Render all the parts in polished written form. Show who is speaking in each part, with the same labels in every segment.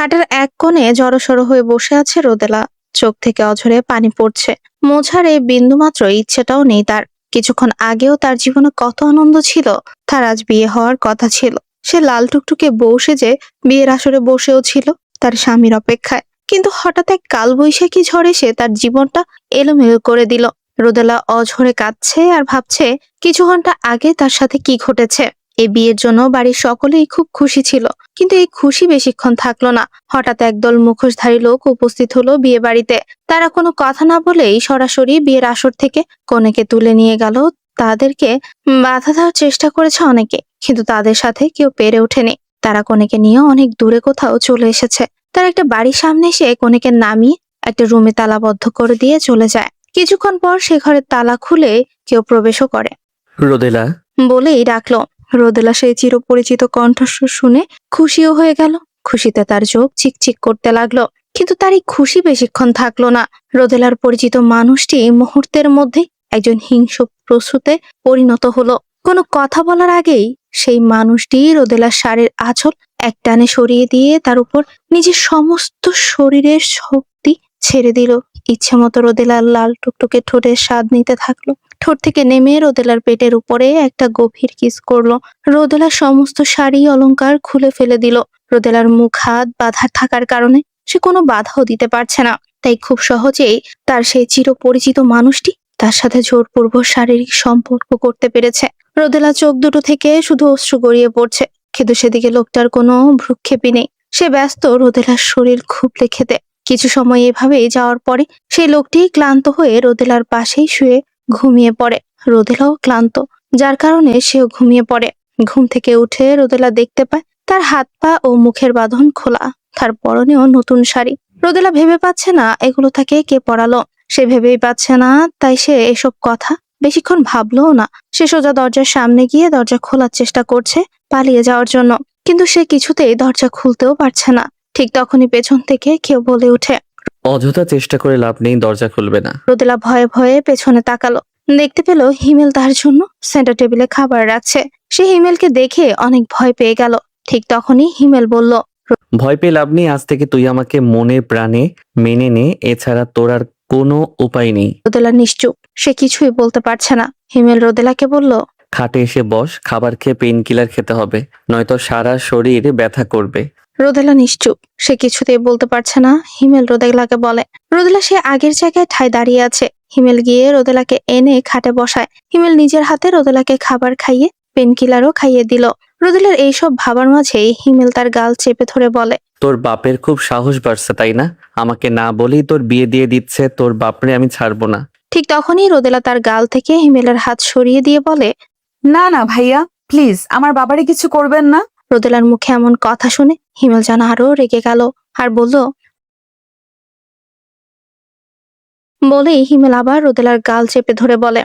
Speaker 1: খাটের এক কোণে জড়সড় হয়ে বসে আছে রোদেলা। চোখ থেকে অঝরে পানি পড়ছে। মোছার এই বিন্দুমাত্র ইচ্ছেটাও নেই তার। কিছুক্ষণ আগেও তার জীবনে কত আনন্দ ছিল। তার আজ বিয়ে হওয়ার কথা ছিল। সে লাল টুকটুকে বউ সেজে বিয়ের আসরে বসেও ছিল তার স্বামীর অপেক্ষায়। কিন্তু হঠাৎ এক কালবৈশাখী ঝড় এসে তার জীবনটা এলোমেলো করে দিল। রোদেলা অঝরে কাঁদছে আর ভাবছে কিছু ঘন্টা আগে তার সাথে কি ঘটেছে। এই বিয়ের জন্য বাড়ির সকলেই খুব খুশি ছিল, কিন্তু এই খুশি বেশিক্ষণ থাকলো না। হঠাৎ একদল মুখোশধারী লোক উপস্থিত হলো বিয়ে বাড়িতে। তারা কোনো কথা না বলেই সরাসরি বিয়ের আসর থেকে কনেকে তুলে নিয়ে গেল। তাদেরকে বাধা দেওয়ার চেষ্টা করেছে অনেকে, কিন্তু তাদের সাথে কেউ পেরে ওঠেনি। তারা কনেকে নিয়ে অনেক দূরে কোথাও চলে এসেছে। তারা একটা বাড়ির সামনে এসে কনেকে নামিয়ে একটা রুমে তালাবদ্ধ করে দিয়ে চলে যায়। কিছুক্ষণ পর সে ঘরের তালা খুলে কেউ প্রবেশও করে।
Speaker 2: রোদেলা
Speaker 1: বলেই ডাকলো। রোদেলা সেই চিরপরিচিত কণ্ঠস্বর শুনে খুশিও হয়ে গেল। খুশিতে তার চোখ চিকচিক করতে লাগলো। কিন্তু তার এই খুশি বেশিক্ষণ থাকলো না। রোদেলার পরিচিত মানুষটি মুহূর্তের মধ্যে একজন হিংস্র পশুতে পরিণত হলো। কোনো কথা বলার আগেই সেই মানুষটি রোদেলার শাড়ির আঁচল একটানে সরিয়ে দিয়ে তার উপর নিজের সমস্ত শরীরের শক্তি ছেড়ে দিল। ইচ্ছে মতো রোদেলার লাল টুকটুকে ঠোঁটের স্বাদ নিতে থাকলো। ঠোঁট থেকে নেমে রোদেলার পেটের উপরে একটা গভীর কিস করলো। রোদেলার সমস্ত শাড়ি অলংকার খুলে ফেলে দিল। রোদেলার মুখ হাত বাঁধা থাকার কারণে সে কোনো বাধাও দিতে পারছে না। তাই খুব সহজেই তার সেই চিরপরিচিত মানুষটি তার সাথে জোরপূর্বক শারীরিক সম্পর্ক করতে পেরেছে। রোদেলা চোখ দুটো থেকে শুধু অশ্রু গড়িয়ে পড়ছে, কিন্তু সেদিকে লোকটার কোনো ভ্রুক্ষেপই নেই। সে ব্যস্ত রোদেলার শরীর খুবলে খেতে। কিছু সময় এভাবেই যাওয়ার পরে সেই লোকটি ক্লান্ত হয়ে রোদেলার পাশেই শুয়ে ঘুমিয়ে পড়ে। রোদেলাও ক্লান্ত, যার কারণে সেও ঘুমিয়ে পড়ে। ঘুম থেকে উঠে রোদেলা দেখতে পায় তার হাত পা ও মুখের বাঁধন খোলা, তার পরনেও নতুন শাড়ি। রোদেলা ভেবে পাচ্ছে না এগুলো তাকে কে পরালো। সে ভেবেই পাচ্ছে না, তাই সে এসব কথা বেশিক্ষণ ভাবলোও না। সে সোজা দরজার সামনে গিয়ে দরজা খোলার চেষ্টা করছে পালিয়ে যাওয়ার জন্য, কিন্তু সে কিছুতেই দরজা খুলতেও পারছে না। ঠিক তখনই পেছন থেকে কেউ বলে ওঠে,
Speaker 2: অযথা চেষ্টা করে লাভ নেই, দরজা খুলবে না।
Speaker 1: রোদেলা ভয়ে ভয়ে পেছনে তাকালো। দেখতে পেল হিমেল তার জন্য সেন্টার টেবিলে খাবার রাখছে। সে হিমেলকে দেখে অনেক ভয় পেয়ে গেল। ঠিক তখনই হিমেল বলল,
Speaker 2: ভয় পেয়ে লাভ নেই, আজ থেকে তুই আমাকে মনে প্রাণে মেনে নে, এছাড়া তোর আর কোনো উপায় নেই।
Speaker 1: রোদেলা নিশ্চুপ, সে কিছুই বলতে পারছে না। হিমেল রোদেলাকে বলল,
Speaker 2: খাটে এসে বস, খাবার খেয়ে পেইন কিলার খেতে হবে, নয়তো সারা শরীর ব্যথা করবে।
Speaker 1: রোদেলা নিশ্চুপ, সে কিছুতেই বলতে পারছে না। হিমেল রোদেলাকে বলে। রোদেলা সে আগের জায়গায় ঠায় দাঁড়িয়ে আছে। হিমেল গিয়ে রোদেলাকে এনে খাটে বসায়। হিমেল নিজের হাতে রোদেলাকে খাবার খাইয়ে পেন কিলারও খাইয়ে দিল। রোদেলার এইসব ভাবার মাঝেই হিমেল তার গাল চেপে ধরে বলে,
Speaker 2: তোর বাপের খুব সাহস বাড়ছে তাই না? আমাকে না বলেই তোর বিয়ে দিয়ে দিচ্ছে, তোর বাপরে আমি ছাড়বো না।
Speaker 1: ঠিক তখনই রোদেলা তার গাল থেকে হিমেলের হাত সরিয়ে দিয়ে বলে,
Speaker 3: না না ভাইয়া, প্লিজ আমার বাবারে কিছু করবেন না।
Speaker 1: রোদেলার মুখে এমন কথা শুনে হিমেল যেন আরো রেগে গেল আর বলেই হিমেল আবার রোদেলার গাল চেপে ধরে বলে,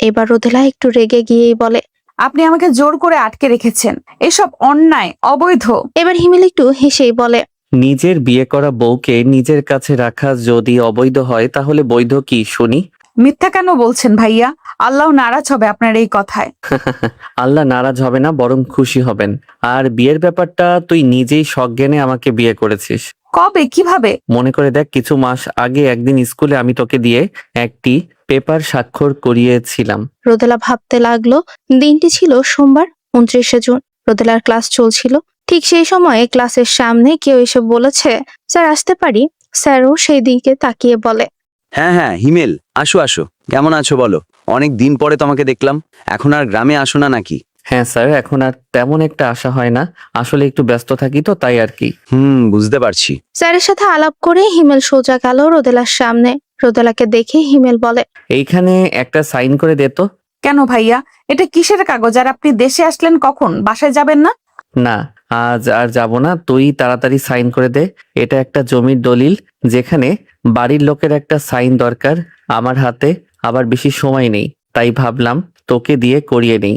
Speaker 1: এবার রোদেলা একটু রেগে গিয়েই বলে,
Speaker 3: আপনি আমাকে জোর করে আটকে রেখেছেন, এসব অন্যায়, অবৈধ।
Speaker 1: এবার হিমেল একটু হেসেই বলে,
Speaker 2: নিজের বিয়ে করা বউকে নিজের কাছে রাখা যদি অবৈধ হয়, তাহলে বৈধ কি শুনি?
Speaker 3: মিথ্যা কেন বলছেন ভাইয়া? আল্লাহ নারাজ হবে আপনার এই কথায়।
Speaker 2: আল্লাহ নারাজ হবে না, বরং খুশি হবেন। আর বিয়ের ব্যাপারটা তুই নিজেই সজ্ঞানে আমাকে বিয়ে করেছিস।
Speaker 3: কবে, কিভাবে?
Speaker 2: মনে করে দেখ, কিছু মাস আগে একদিন স্কুলে আমি তোকে দিয়ে একটি পেপার স্বাক্ষর করিয়েছিলাম।
Speaker 1: রোদেলা ভাবতে লাগলো। দিনটি ছিল সোমবার, 29শে জুন। রোদেলার ক্লাস চলছিল। ঠিক সেই সময়ে ক্লাসের সামনে কেউ এসে বলেছে, স্যার আসতে পারি? স্যারও সেই দিকে তাকিয়ে বলে,
Speaker 4: হ্যাঁ হ্যাঁ হিমেল, আসো আসো। কেমন আছো বলো? অনেক দিন পরে তোমাকে দেখলাম। এখন আর গ্রামে আসো না নাকি?
Speaker 2: হ্যাঁ স্যার, এখন আর তেমন একটা আশা হয় না, আসলে একটু ব্যস্ত থাকি তো তাই আর কি।
Speaker 4: বুঝতে পারছি।
Speaker 1: স্যারের সাথে আলাপ করে হিমেল সোজা গেল রোদেলার সামনে। রোদেলাকে দেখে হিমেল বলে,
Speaker 2: এইখানে একটা সাইন করে দে তো।
Speaker 3: কেন ভাইয়া, এটা কিসের কাগজ? আর আপনি দেশে আসলেন কখন? বাসায় যাবেন না?
Speaker 2: না, আজ আর যাব না, তুই তাড়াতাড়ি সাইন করে দে। এটা একটা জমির দলিল, যেখানে বাড়ির লোকের একটা সাইন দরকার। আমার হাতে আবার বেশি সময় নেই, তাই ভাবলাম তোকে দিয়ে করিয়ে নেই।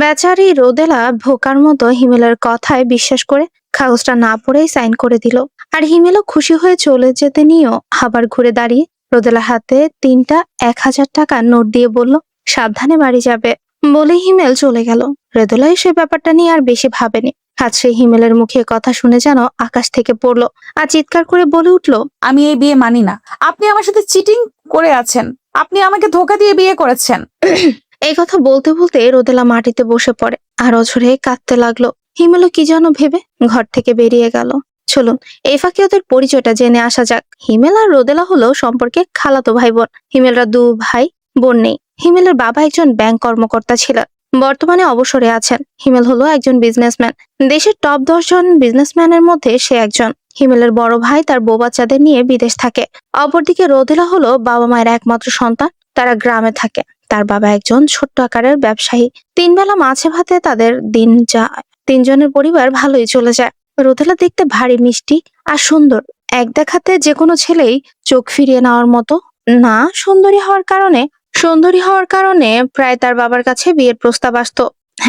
Speaker 1: বেচারি রোদেলা ভোকার মতো হিমেলের কথায় বিশ্বাস করে কাগজটা না পড়েই সাইন করে দিল। আর হিমেলও খুশি হয়ে চলে যেতে নিয়েও আবার ঘুরে দাঁড়িয়ে রোদেলার হাতে 3টা 1000 টাকার নোট দিয়ে বলল, সাবধানে বাড়ি যাবে। বলেই হিমেল চলে গেল। রোদেলা সে ব্যাপারটা নিয়ে আর বেশি ভাবেনি। আজ সে হিমেলের মুখে কথা শুনে যেন আকাশ থেকে পড়লো আর চিৎকার করে বলে উঠলো,
Speaker 3: আমি এই বিয়ে মানি না। আপনি আমার সাথে চিটিং করে আছেন। আপনি আমাকে ধোকা দিয়ে বিয়ে করেছেন।
Speaker 1: এই কথা বলতে বলতে রোদেলা মাটিতে বসে পড়ে আর অঝরে কাঁদতে লাগলো। হিমেলও কি যেন ভেবে ঘর থেকে বেরিয়ে গেল। চলুন এই ফাঁকে ওদের পরিচয়টা জেনে আসা যাক। হিমেল আর রোদেলা হলো সম্পর্কে খালাতো ভাই বোন। হিমেলরা 2 ভাই বোন নেই। হিমেলের বাবা একজন ব্যাংক কর্মকর্তা ছিলেন, বর্তমানে অবসরে আছেন। হিমেল হলো একজন বিজনেসম্যান, দেশের টপ 10 জন বিজনেসম্যানের মধ্যে সে একজন। হিমেলের বড় ভাই তার বউ বাচ্চাদের নিয়ে বিদেশ থাকে। অপরদিকে রোদেলা হলো বাবা মায়ের একমাত্র সন্তান। তারা গ্রামে থাকে। তার বাবা একজন ছোট্ট আকারের ব্যবসায়ী। 3 বেলা মাছে ভাতে তাদের দিন যায়। 3 জনের পরিবার ভালোই চলে যায়। রোদেলা দেখতে ভারী মিষ্টি আর সুন্দর। এক দেখাতে যে কোনো ছেলেই চোখ ফিরিয়ে নেওয়ার মতো। না, সুন্দরী হওয়ার কারণে প্রায় তার বাবার কাছে বিয়ের প্রস্তাব আসতো।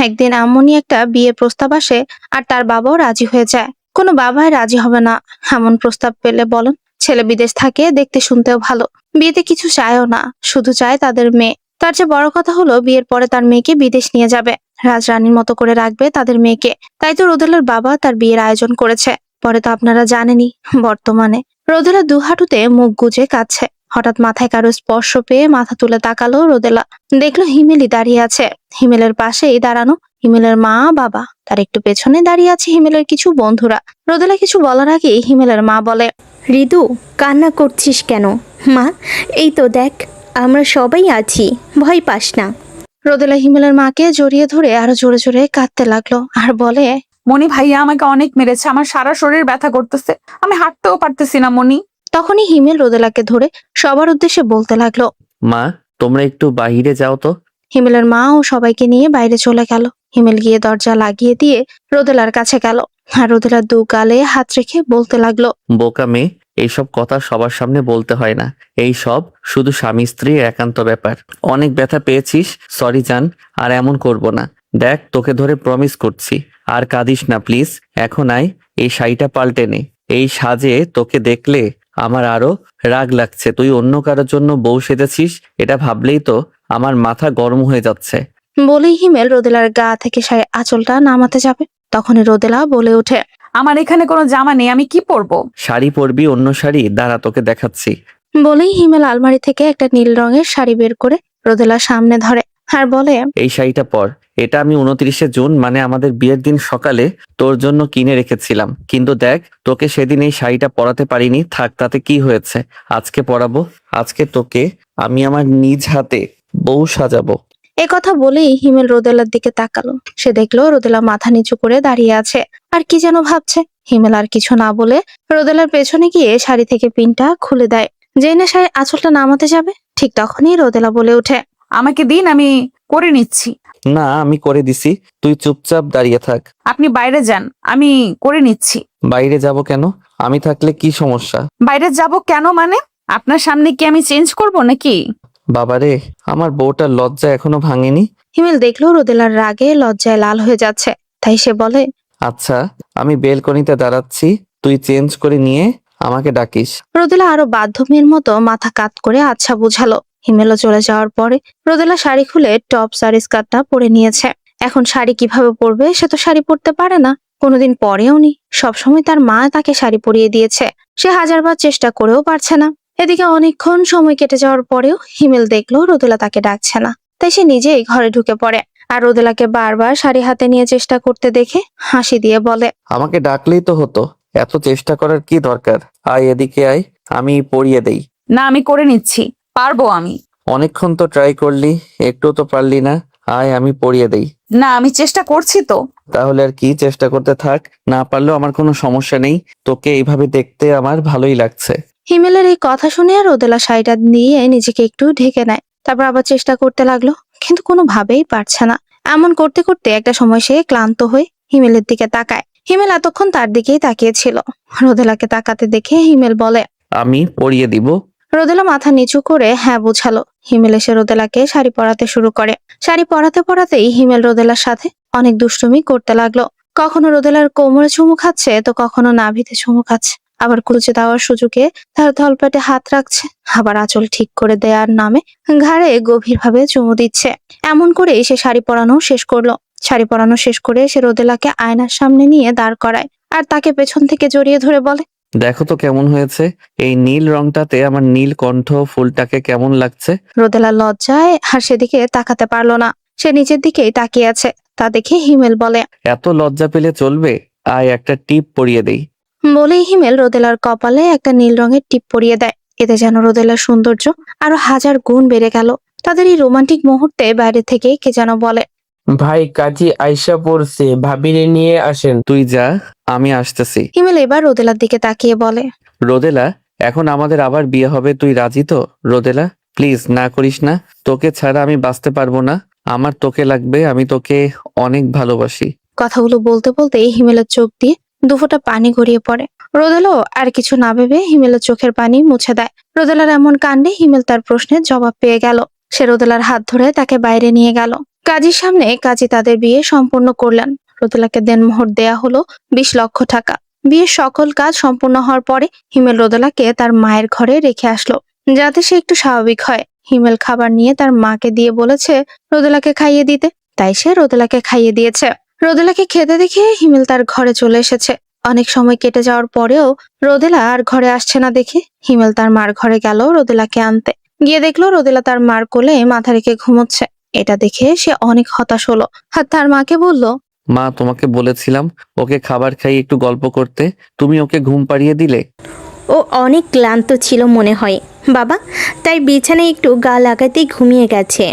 Speaker 1: একদিন এমনই একটা বিয়ের প্রস্তাব আসে আর তার বাবাও রাজি হয়ে যায়। কোনো বাবাই রাজি হবে না এমন প্রস্তাব পেলে, বলেন? ছেলে বিদেশ থাকে, দেখতে শুনতেও ভালো, বিয়েতে কিছু চায়ও না, শুধু চায় তাদের মেয়ে। তার চেয়ে বড় কথা হলো বিয়ের পরে তার মেয়েকে বিদেশ নিয়ে যাবে, রাজরানীর মতো করে রাখবে তাদের মেয়েকে। তাই তো রোদেলার বাবা তার বিয়ের আয়োজন করেছে। পরে তো আপনারা জানেনই। বর্তমানে রোদেলা 2 হাঁটুতে মুখ গুজে কাঁদছে। হঠাৎ মাথায় কারো স্পর্শ পেয়ে মাথা তুলে তাকালো রোদেলা। দেখলো হিমেলই দাঁড়িয়ে আছে। হিমেলের পাশেই দাঁড়ানো হিমেলের মা বাবা, তার একটু পেছনে দাঁড়িয়ে আছে হিমেলের কিছু বন্ধুরা। রোদেলা কিছু বলার আগেই হিমেলের মা বলে,
Speaker 5: ঋতু, কান্না করছিস কেন? মা, এই তো দেখ, আমরা সবাই আছি, ভয় পাস না।
Speaker 1: রোদেলা হিমেলের মাকে জড়িয়ে ধরে আরো জোরে জোরে কাঁদতে লাগলো আর বলে,
Speaker 3: মনি ভাইয়া আমাকে অনেক মেরেছে। আমার সারা শরীর ব্যথা করতেছে। আমি হাঁটতেও পারতেছি না মনি।
Speaker 1: তখনই হিমেল রোদেলাকে ধরে সবার উদ্দেশ্যে বলতে লাগলো।
Speaker 2: মা, তোমরা একটু বাইরে যাও তো।
Speaker 1: হিমেলের মা ও সবাইকে নিয়ে বাইরে চলে গেল। হিমেল গিয়ে দরজা লাগিয়ে দিয়ে রোদেলার কাছে গেল আর রোদেলার 2 গালে হাত রেখে বলতে লাগলো,
Speaker 2: বোকা মেয়ে, এইসব কথা সবার সামনে বলতে হয় না। এই সব শুধু স্বামী স্ত্রীর একান্ত ব্যাপার। অনেক ব্যথা পেয়েছিস, সরি জান, আর এমন করব না। দেখ, তোকে ধরে প্রমিস করছি, আর কাঁদিস না প্লিজ। এখন আয়, এই শাড়িটা পাল্টে নে। এই সাজে তোকে দেখলে আমার আরো রাগ লাগছে। তুই অন্য কারোর জন্য বউ সেজেছিস, এটা ভাবলেই তো আমার মাথা গরম হয়ে যাচ্ছে।
Speaker 1: বলেই হিমেল রোদেলার গা থেকে শাড়ির আঁচলটা নামাতে যাবে। তখনই রোদেলা বলে ওঠে,
Speaker 3: আমার এখানে কোনো জামা নেই, আমি কি পরবো?
Speaker 2: শাড়ি পরবি? অন্য শাড়ি দাঁড়া, তোকে দেখাচ্ছি।
Speaker 1: বলেই হিমেল আলমারি থেকে একটা নীল রঙের শাড়ি বের করে রোদেলার সামনে ধরে আর বলে,
Speaker 2: এই শাড়িটা পর। এটা আমি 29শে জুন মানে আমাদের বিয়ের দিন সকালে তোর জন্য কিনে রেখেছিলাম। কিন্তু দেখ, তোকে সেদিন এই শাড়িটা পরাতে পারিনি। থাক, তাতে কি হয়েছে? আজকে পরাবো। আজকে তোকে আমি আমার নিজ হাতে বউ সাজাবো।
Speaker 1: এ কথা বলেই হিমেল রোদেলার দিকে তাকালো। সে দেখলো রোদেলা মাথা নিচু করে দাঁড়িয়ে আছে আর কি যেন ভাবছে। হিমেল আর কিছু না বলে রোদেলার পেছনে গিয়ে শাড়ি থেকে পিনটা খুলে দেয়। যেই না শাড়ির আঁচলটা নামাতে যাবে, ঠিক তখনই রোদেলা বলে ওঠে,
Speaker 3: আমাকে দিন, আমি করে নিচ্ছি।
Speaker 2: না, আমি করে দিছি, তুই চুপচাপ দাঁড়িয়ে থাক।
Speaker 3: আপনি বাইরে যান, আমি করে নিচ্ছি।
Speaker 2: বাইরে যাব কেন? আমি থাকলে কি সমস্যা?
Speaker 3: বাইরে যাব কেন মানে? আপনার সামনে কি আমি চেঞ্জ করব নাকি?
Speaker 2: বাবারে, আমার বউটার লজ্জা এখনো ভাঙেনি।
Speaker 1: হিমেল দেখলো রোদেলার রাগে লজ্জায় লাল হয়ে যাচ্ছে। তাই সে বলে,
Speaker 2: আচ্ছা, আমি বেলকনিতে দাঁড়াচ্ছি, তুই চেঞ্জ করে নিয়ে আমাকে ডাকিস।
Speaker 1: রোদেলা আরো বাধ্য মেয়ের মতো মাথা কাত করে আচ্ছা বুঝালো। হিমেলও চলে যাওয়ার পরে রোদেলা শাড়ি খুলে টপস আর স্কার্টটা পরে নিয়েছে। এখন শাড়ি কিভাবে পরবে? সে তো শাড়ি পরতে পারে না, কোনোদিন পরেও নি। সবসময় তার মা তাকে শাড়ি পরিয়ে দিয়েছে। সে হাজারবার চেষ্টা করেও পারছে না। এদিকে অনেকক্ষণ সময় কেটে যাওয়ার পরেও হিমেল দেখলো রোদেলা তাকে ডাকছে না। তাই সে নিজেই ঘরে ঢুকে পড়ে আর রোদেলাকে বারবার শাড়ি হাতে নিয়ে চেষ্টা করতে দেখে হাসি দিয়ে বলে,
Speaker 2: আমাকে ডাকলেই তো হতো, এত চেষ্টা করার কি দরকার? আয় এদিকে আয়, আমি পরিয়ে দেই।
Speaker 3: না, আমি করে নিচ্ছি, পারবো আমি।
Speaker 2: অনেকক্ষণ তো ট্রাই করলি, একটু তো পারলি না। আয়, আমি পরিয়ে দেই।
Speaker 3: না, আমি চেষ্টা করছি তো।
Speaker 2: তাহলে আর কি, চেষ্টা করতে থাক। না পারলেও আমার কোনো সমস্যা নেই, তোকে এইভাবে দেখতে আমার ভালোই লাগছে।
Speaker 1: হিমেলের এই কথা শুনে রোদেলা শাড়িটা দিয়ে নিজেকে একটু ঢেকে নেয়। তারপর আবার চেষ্টা করতে লাগলো, কিন্তু কোনোভাবেই পারছে না। এমন করতে করতে একটা সময় সে ক্লান্ত হয়ে হিমেলের দিকে তাকায়। হিমেল এতক্ষণ তার দিকেই তাকিয়েছিল। রোদেলাকে তাকাতে দেখে হিমেল বলে,
Speaker 2: আমি পরিয়ে দিব।
Speaker 1: রোদেলা মাথা নিচু করে হ্যাঁ বোঝালো। হিমেল এসে রোদেলাকে শাড়ি পরাতে শুরু করে। শাড়ি পরাতে পরাতেই হিমেল রোদেলার সাথে অনেক দুষ্টুমি করতে লাগলো। কখনো রোদেলার কোমরে চুমু খাচ্ছে, তো কখনো নাভিতে চুমু খাচ্ছে। আবার কুচে দেওয়ার সুযোগে তার তলপেটে হাত রাখছে, আবার আঁচল ঠিক করে দেওয়ার নামে ঘাড়ে গভীরভাবে চুমু দিচ্ছে। এমন করে সে শাড়ি পরানো শেষ করলো। শাড়ি পরানো শেষ করে সে রোদেলাকে আয়নার সামনে নিয়ে দাঁড় করায় আর তাকে পেছন থেকে জড়িয়ে ধরে বলে,
Speaker 2: দেখো তো কেমন হয়েছে, এই নীল রংটাতে আমার নীল কণ্ঠ ফুলটাকে কেমন লাগছে।
Speaker 1: রোদেলা লজ্জায় আর সেদিকে তাকাতে পারলো না। সে নিচের দিকেই তাকিয়ে আছে। তা দেখে হিমেল বলে,
Speaker 2: এত লজ্জা পেলে চলবে, আয় একটা টিপ পরিয়ে দেই।
Speaker 1: বলেই হিমেল রোদেলার কপালে একটা নীল রঙের টিপ পরিয়ে দেয়। এতে যেন রোদেলার সৌন্দর্য আরো 1000 গুণ বেড়ে গেল। তাদের এই রোমান্টিক মুহূর্তে বাইরে থেকে কে যেন বলে,
Speaker 6: ভাই কাজী আইসা পড়ছে, ভাবিরে নিয়ে আসেন।
Speaker 2: তুই যা, আমি আসতেছি।
Speaker 1: হিমেল এবার রোদেলার দিকে তাকিয়ে বলে,
Speaker 2: রোদেলা, এখন আমাদের আবার বিয়ে হবে, তুই রাজি তো? রোদেলা প্লিজ না করিস না, তোকে ছাড়া আমি বাঁচতে পারবো না, আমার তোকে লাগবে, আমি তোকে অনেক ভালোবাসি।
Speaker 1: কথাগুলো বলতে বলতেই হিমেলের চোখ দিয়ে দুফোঁটা পানি গড়িয়ে পড়ে। রোদেলাও আর কিছু না ভেবে হিমেলের চোখের পানি মুছে দেয়। রোদেলার এমন কাণ্ডে হিমেল তার প্রশ্নের জবাব পেয়ে গেল। সে রোদেলার হাত ধরে তাকে বাইরে নিয়ে গেল। কাজীর সামনে কাজী তাদের বিয়ে সম্পূর্ণ করলেন। রোদেলাকে দেনমোহর দেয়া হলো 20 লক্ষ টাকা। বিয়ের সকল কাজ সম্পূর্ণ হওয়ার পরে হিমেল রোদেলাকে তার মায়ের ঘরে রেখে আসলো, যাতে সে একটু স্বাভাবিক হয়। হিমেল খাবার নিয়ে তার মাকে দিয়ে বলেছে রোদেলাকে খাইয়ে দিতে, তাই সে রোদেলাকে খাইয়ে দিয়েছে। রোদেলাকে খেতে দেখে হিমেল তার ঘরে চলে এসেছে। অনেক সময় কেটে যাওয়ার পরেও রোদেলা আর ঘরে আসছে না দেখে হিমেল তার মার ঘরে গেল রোদেলাকে আনতে। গিয়ে দেখলো রোদেলা তার মার কোলে মাথা রেখে ঘুমোচ্ছে। এটা দেখে সে অনেক হতাশ হলো আর তার মাকে বলল,
Speaker 2: মা, তোমাকে বলেছিলাম ওকে খাবার খাইয়ে একটু গল্প করতে, তুমি ওকে ঘুম পাড়িয়ে দিলে।
Speaker 5: ও অনেক ক্লান্ত ছিল মনে হয় বাবা, তাই বিছানায় একটু গা লাগাতেই ঘুমিয়ে গেছে।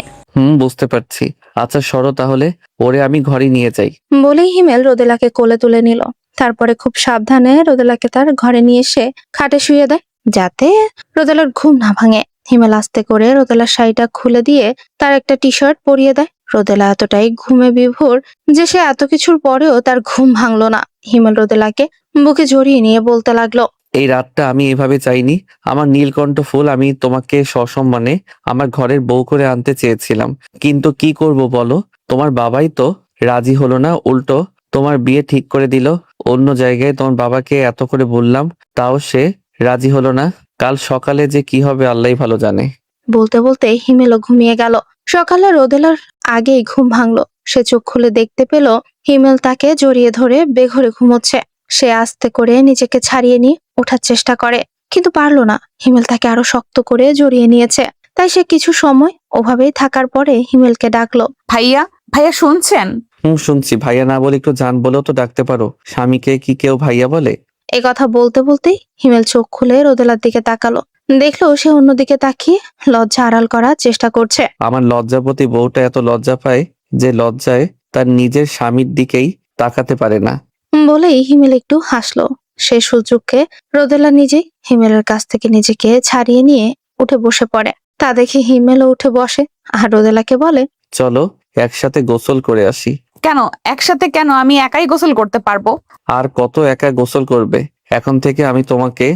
Speaker 2: বুঝতে পারছি। আচ্ছা সরো তাহলে, ওরে আমি ঘরে নিয়ে যাই।
Speaker 1: বলেই হিমেল রোদেলাকে কোলে তুলে নিল। তারপরে খুব সাবধানে রোদেলাকে তার ঘরে নিয়ে এসে খাটে শুয়ে দেয়, যাতে রোদেলার ঘুম না ভাঙে। হিমেল আস্তে করে রোদেলার শাড়িটা খুলে দিয়ে তার একটা টি শার্ট পরিয়ে দেয়। রোদেলা এতটাই ঘুমে বিভোর যে সে এত কিছুর পরেও তার ঘুম ভাঙলো না। হিমেল রোদেলাকে বুকে জড়িয়ে নিয়ে বলতে লাগলো,
Speaker 2: এই রাতটা আমি এভাবে চাইনি। আমার নীলকণ্ঠ ফুল, আমি তোমাকে সসম্মানে আমার ঘরের বউ করে আনতে চেয়েছিলাম, কিন্তু কি করব বলো, তোমার বাবাই তো রাজি হলো না, উল্টো তোমার বিয়ে ঠিক করে দিল অন্য জায়গায়। তোমার বাবাকে এত করে বললাম, তাও সে রাজি হলো না। কাল সকালে যে কি হবে আল্লাহই ভালো জানে।
Speaker 1: বলতে বলতে হিমেলও ঘুমিয়ে গেল। সকালে রোদেলার আগেই ঘুম ভাঙলো। সে চোখ খুলে দেখতে পেল হিমেল তাকে জড়িয়ে ধরে বেঘরে ঘুমোচ্ছে। সে আস্তে করে নিজেকে ছাড়িয়ে নিয়ে ওঠার চেষ্টা করে, কিন্তু পারলো না। হিমেল তাকে আরো শক্ত করে জড়িয়ে নিয়েছে। তাই সে কিছু সময় ওভাবেই থাকার পরে হিমেলকে ডাকলো,
Speaker 3: ভাইয়া, ভাইয়া শুনছেন?
Speaker 2: শুনছি। ভাইয়া না বলে একটু জান বলেও তো ডাকতে পারো, স্বামীকে কি কেউ ভাইয়া বলে?
Speaker 1: এ কথা বলতে বলতেই হিমেল চোখ খুলে রোদেলার দিকে তাকালো। দেখলো সে অন্যদিকে তাকিয়ে লজ্জা আড়াল করার চেষ্টা করছে।
Speaker 2: আমার লজ্জাপতি বউটা এত লজ্জা পায় যে লজ্জায় তার নিজের স্বামীর দিকেই তাকাতে পারে না।
Speaker 1: বলেই হিমেল একটু হাসলো। সে সুযোগকে রোদেলা নিজেই হিমেলের কাছ থেকে নিজেকে ছাড়িয়ে নিয়ে উঠে বসে পড়ে। তা দেখে হিমেলও উঠে বসে আর রোদেলাকে বলে,
Speaker 2: চলো একসাথে গোসল করে আসি।
Speaker 3: কেন একসাথে? কেন, আমি একাই গোসল করতে পারবো।
Speaker 2: আর কত একা গোসল করবে? এখন থেকে আমি তোমাকে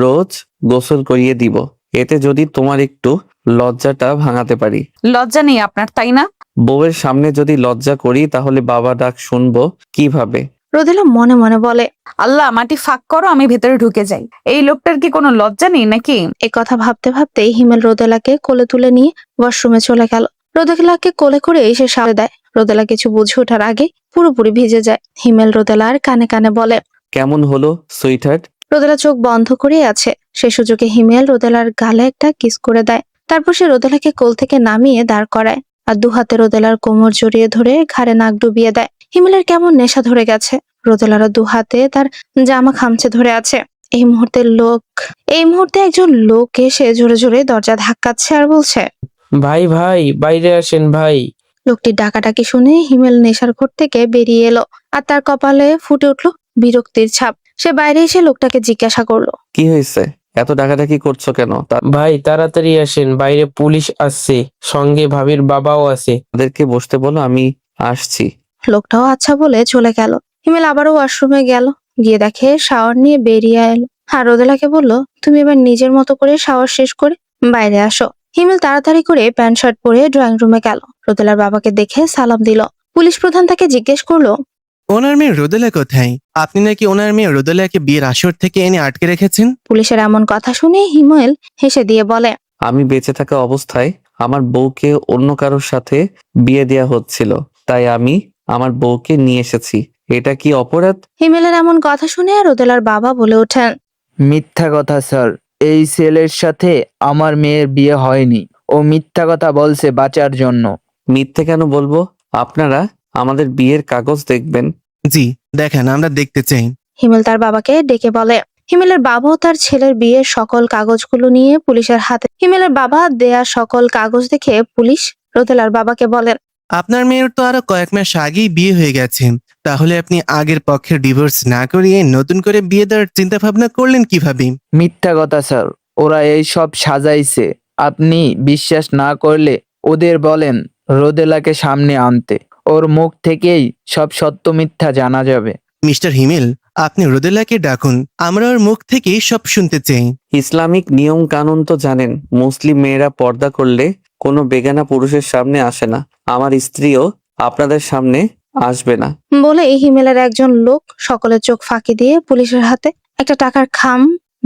Speaker 2: রোজ গোসল করিয়ে দিব, এতে যদি তোমার একটু লজ্জাটা ভাঙাতে পারি।
Speaker 3: লজ্জা নেই আপনার, তাই না?
Speaker 2: বউয়ের সামনে যদি লজ্জা করি তাহলে বাবা ডাক শুনবো কিভাবে?
Speaker 1: রোদেলা মনে মনে বলে,
Speaker 3: আল্লাহ, মাটি ফাঁক করো, আমি ভেতরে ঢুকে যাই। এই লোকটার কি কোনো লজ্জা নেই নাকি?
Speaker 1: এ কথা ভাবতে ভাবতেই হিমেল রোদেলাকে কোলে তুলে নিয়ে ওয়াশরুমে চলে গেল। রোদেলাকে কোলে করে এসে সাথে দেয়। রোদেলা কিছু বুঝে ওঠার আগে পুরোপুরি ভিজে যায়। হিমেল রোদেলার কানে কানে বলে,
Speaker 2: কেমন হলো সুইটহার্ট?
Speaker 1: রোদেলা চোখ বন্ধ করে আছে। সে সুযোগে হিমেল রোদেলার গালে একটা কিস করে দেয়। তারপর সে রোদেলাকে কোল থেকে নামিয়ে দাঁড় করায় আর দু হাতে রোদেলার কোমর জড়িয়ে ধরে ঘাড়ে নাক ডুবিয়ে দেয়। হিমেলের কেমন নেশা ধরে গেছে। রোদেলার দু হাতে তার জামা খামচে ধরে আছে। এই মুহূর্তে একজন লোক এসে জোরে জোরে দরজা ধাক্কাচ্ছে আর বলছে,
Speaker 6: ভাই ভাই বাইরে আসেন ভাই।
Speaker 1: লোকটির ডাকাডাকি শুনে হিমেল নেশার ঘর থেকে বেরিয়ে এলো আর তার কপালে ফুটে উঠলো বিরক্তির ছাপ। সে বাইরে এসে লোকটাকে জিজ্ঞাসা করলো,
Speaker 2: কি হয়েছে? এত ডাকাডাকি করছো কেন?
Speaker 6: ভাই তাড়াতাড়ি আসেন, বাইরে পুলিশ আসছে, সঙ্গে ভাবির বাবাও আছে।
Speaker 2: তাদেরকে বসতে বলো, আমি আসছি।
Speaker 1: লোকটাও আচ্ছা বলে চলে গেল। হিমেল আবারও ওয়াশরুমে গেল। গিয়ে দেখে শাওয়ার নিয়ে বেরিয়ে এলো। আর রোদেলাকে বলল, তুমি এবার নিজের মতো করে শাওয়ার শেষ করে বাইরে আসো। হিমেল তাড়াতাড়ি করে প্যান্ট শার্ট পরে ড্রয়িং রুমে গেল। রোদেলার বাবাকে দেখে সালাম দিল। পুলিশ প্রধান তাকে জিজ্ঞেস করলো,
Speaker 7: ওনার মেয়ে রোদেলা কোথায়? আপনি নাকি ওনার মেয়ে রোদেলাকে বিয়ের আসর থেকে এনে আটকে রেখেছেন।
Speaker 1: পুলিশের এমন কথা শুনে হিমেল হেসে দিয়ে বলে,
Speaker 2: আমি বেঁচে থাকা অবস্থায় আমার বউকে অন্য কারোর সাথে বিয়ে দেয়া হচ্ছিল, তাই আমি আমার বউকে নিয়ে এসেছি। এটা কি অপরাধ?
Speaker 1: হিমেলের এমন কথা শুনে রোদেলার বাবা বলে ওঠেন,
Speaker 8: মিথ্যা কথা স্যার, এই ছেলের সাথে আমার মেয়ের বিয়ে হয়নি। ও মিথ্যা কথা বলছে বাঁচার জন্য।
Speaker 2: মিথ্যে কেন বলবো? আপনারা আমাদের বিয়ের কাগজ দেখবেন।
Speaker 7: জি দেখেন, আমরা দেখতে চাই।
Speaker 1: হিমেল তার বাবাকে ডেকে বলে। হিমেলের বাবাও তার ছেলের বিয়ের সকল কাগজগুলো নিয়ে পুলিশের হাতে। হিমেলের বাবা দেয়া সকল কাগজ দেখে পুলিশ রোদেলার বাবাকে বলেন,
Speaker 7: আপনার মেয়ের তো আরো কয়েক মাস আগেই বিয়ে হয়ে গেছে, তাহলে আপনি আগের পক্ষের ডিভোর্স না করিয়ে নতুন করে বিয়ে দেওয়ার চিন্তা ভাবনা করলেন কিভাবে?
Speaker 8: মিথ্যা কথা স্যার, ওরা এই সব সাজাইছে। আপনি বিশ্বাস না করলে ওদের বলেন রোদেলাকে সামনে আনতে। ওর মুখ থেকেই সব সত্য মিথ্যা জানা যাবে।
Speaker 7: মিস্টার হিমেল, আপনি রোদেলাকে ডাকুন, আমরা ওর মুখ থেকেই সব শুনতে চাই।
Speaker 2: ইসলামিক নিয়ম কানুন তো জানেন, মুসলিম মেয়েরা পর্দা করলে কোনো বেগানা পুরুষের সামনে আসে না। আমার স্ত্রীও আপনাদের সামনে আসবে না।
Speaker 1: বলেই হিমেলের একজন লোক সকলের চোখ ফাঁকি দিয়ে পুলিশের হাতে একটা টাকার খাম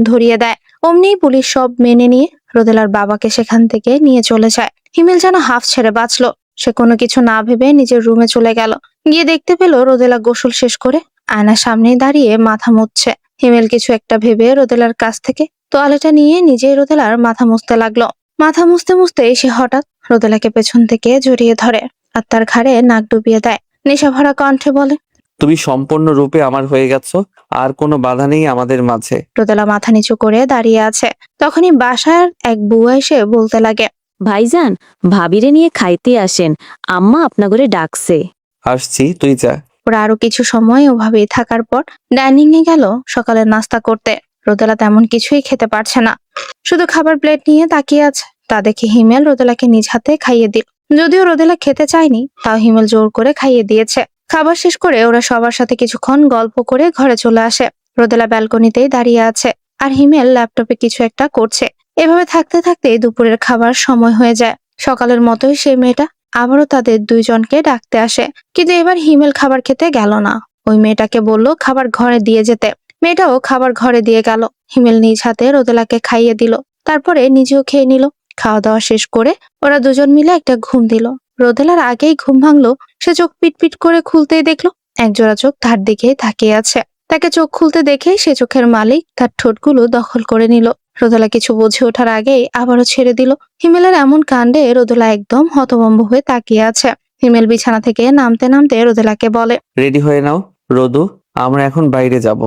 Speaker 1: ধরিয়ে দেয়। অমনি পুলিশ সব মেনে নিয়ে রোদেলার বাবাকে সেখান থেকে নিয়ে চলে যায়। হিমেল যেন হাফ ছেড়ে বাঁচলো। সে কোনো কিছু না ভেবে নিজের রুমে চলে গেল। গিয়ে দেখতে পেল রোদেলা গোসল শেষ করে আয়নার সামনে দাঁড়িয়ে মাথা মুছছে। হিমেল কিছু একটা ভেবে রোদেলার কাছ থেকে তোয়ালেটা নিয়ে নিজেই রোদেলার মাথা মুছতে লাগলো। মাথা মুছতে মুছতে সে হঠাৎ রোদেলাকে পেছন থেকে জড়িয়ে ধরে আর তার ঘাড়ে নাক ডুবিয়ে দেয়। নেশাভরা কণ্ঠে বলে,
Speaker 2: তুমি সম্পূর্ণ রূপে আমার হয়ে গেছো, আর কোনো বাধা নেই আমাদের মাঝে।
Speaker 1: রোদেলা মাথা নিচু করে দাঁড়িয়ে আছে। তখনই বাসার এক বুয়া এসে বলতে লাগে,
Speaker 9: ভাইজান, ভাবিরে নিয়ে খাইতে আসেন, আম্মা আপনা করে ডাকছে।
Speaker 2: আসছি, তুই যা।
Speaker 1: ওরা আরো কিছু সময় ওভাবেই থাকার পর ডাইনিং এ গেল সকালের নাস্তা করতে। রোদেলা তেমন কিছুই খেতে পারছে না, শুধু খাবার প্লেট নিয়ে তাকিয়ে আছে। তা দেখে হিমেল রোদেলাকে নিজ হাতে খাইয়ে দিল। যদিও রোদেলা খেতে চায়নি, তাও হিমেল জোর করে খাইয়ে দিয়েছে। খাবার শেষ করে ওরা সবার সাথে কিছুক্ষণ গল্প করে ঘরে চলে আসে। রোদেলা ব্যালকনিতেই দাঁড়িয়ে আছে আর হিমেল ল্যাপটপে কিছু একটা করছে। এভাবে থাকতে থাকতে দুপুরের খাবার সময় হয়ে যায়। সকালের মতোই সেই মেয়েটা আবারও তাদের দুইজনকে ডাকতে আসে, কিন্তু এবার হিমেল খাবার খেতে গেল না। ওই মেয়েটাকে বলল খাবার ঘরে দিয়ে যেতে। মেয়েটাও খাবার ঘরে দিয়ে গেল। হিমেল নিজ হাতে রোদেলাকে খাইয়ে দিল, তারপরে নিজেও খেয়ে নিল। খাওয়া দাওয়া শেষ করে ওরা দুজন মিলে একটা ঘুম দিল। রোদেলার আগেই ঘুম ভাঙলো। সে চোখ পিটপিট করে খুলতেই দেখলো একজোড়া চোখ তার দিকেই তাকিয়ে আছে। তাকে চোখ খুলতে দেখে সে চোখের মালিক তার ঠোঁটগুলো দখল করে নিল। রোদেলা কিছু বুঝে ওঠার আগেই আবারও ছেড়ে দিল। হিমেলের এমন কাণ্ডে রোদেলা একদম হতভম্ব হয়ে তাকিয়ে আছে। হিমেল বিছানা থেকে নামতে নামতে রোদেলাকে বলে,
Speaker 2: রেডি হয়ে নাও রোদু, আমরা এখন বাইরে যাব।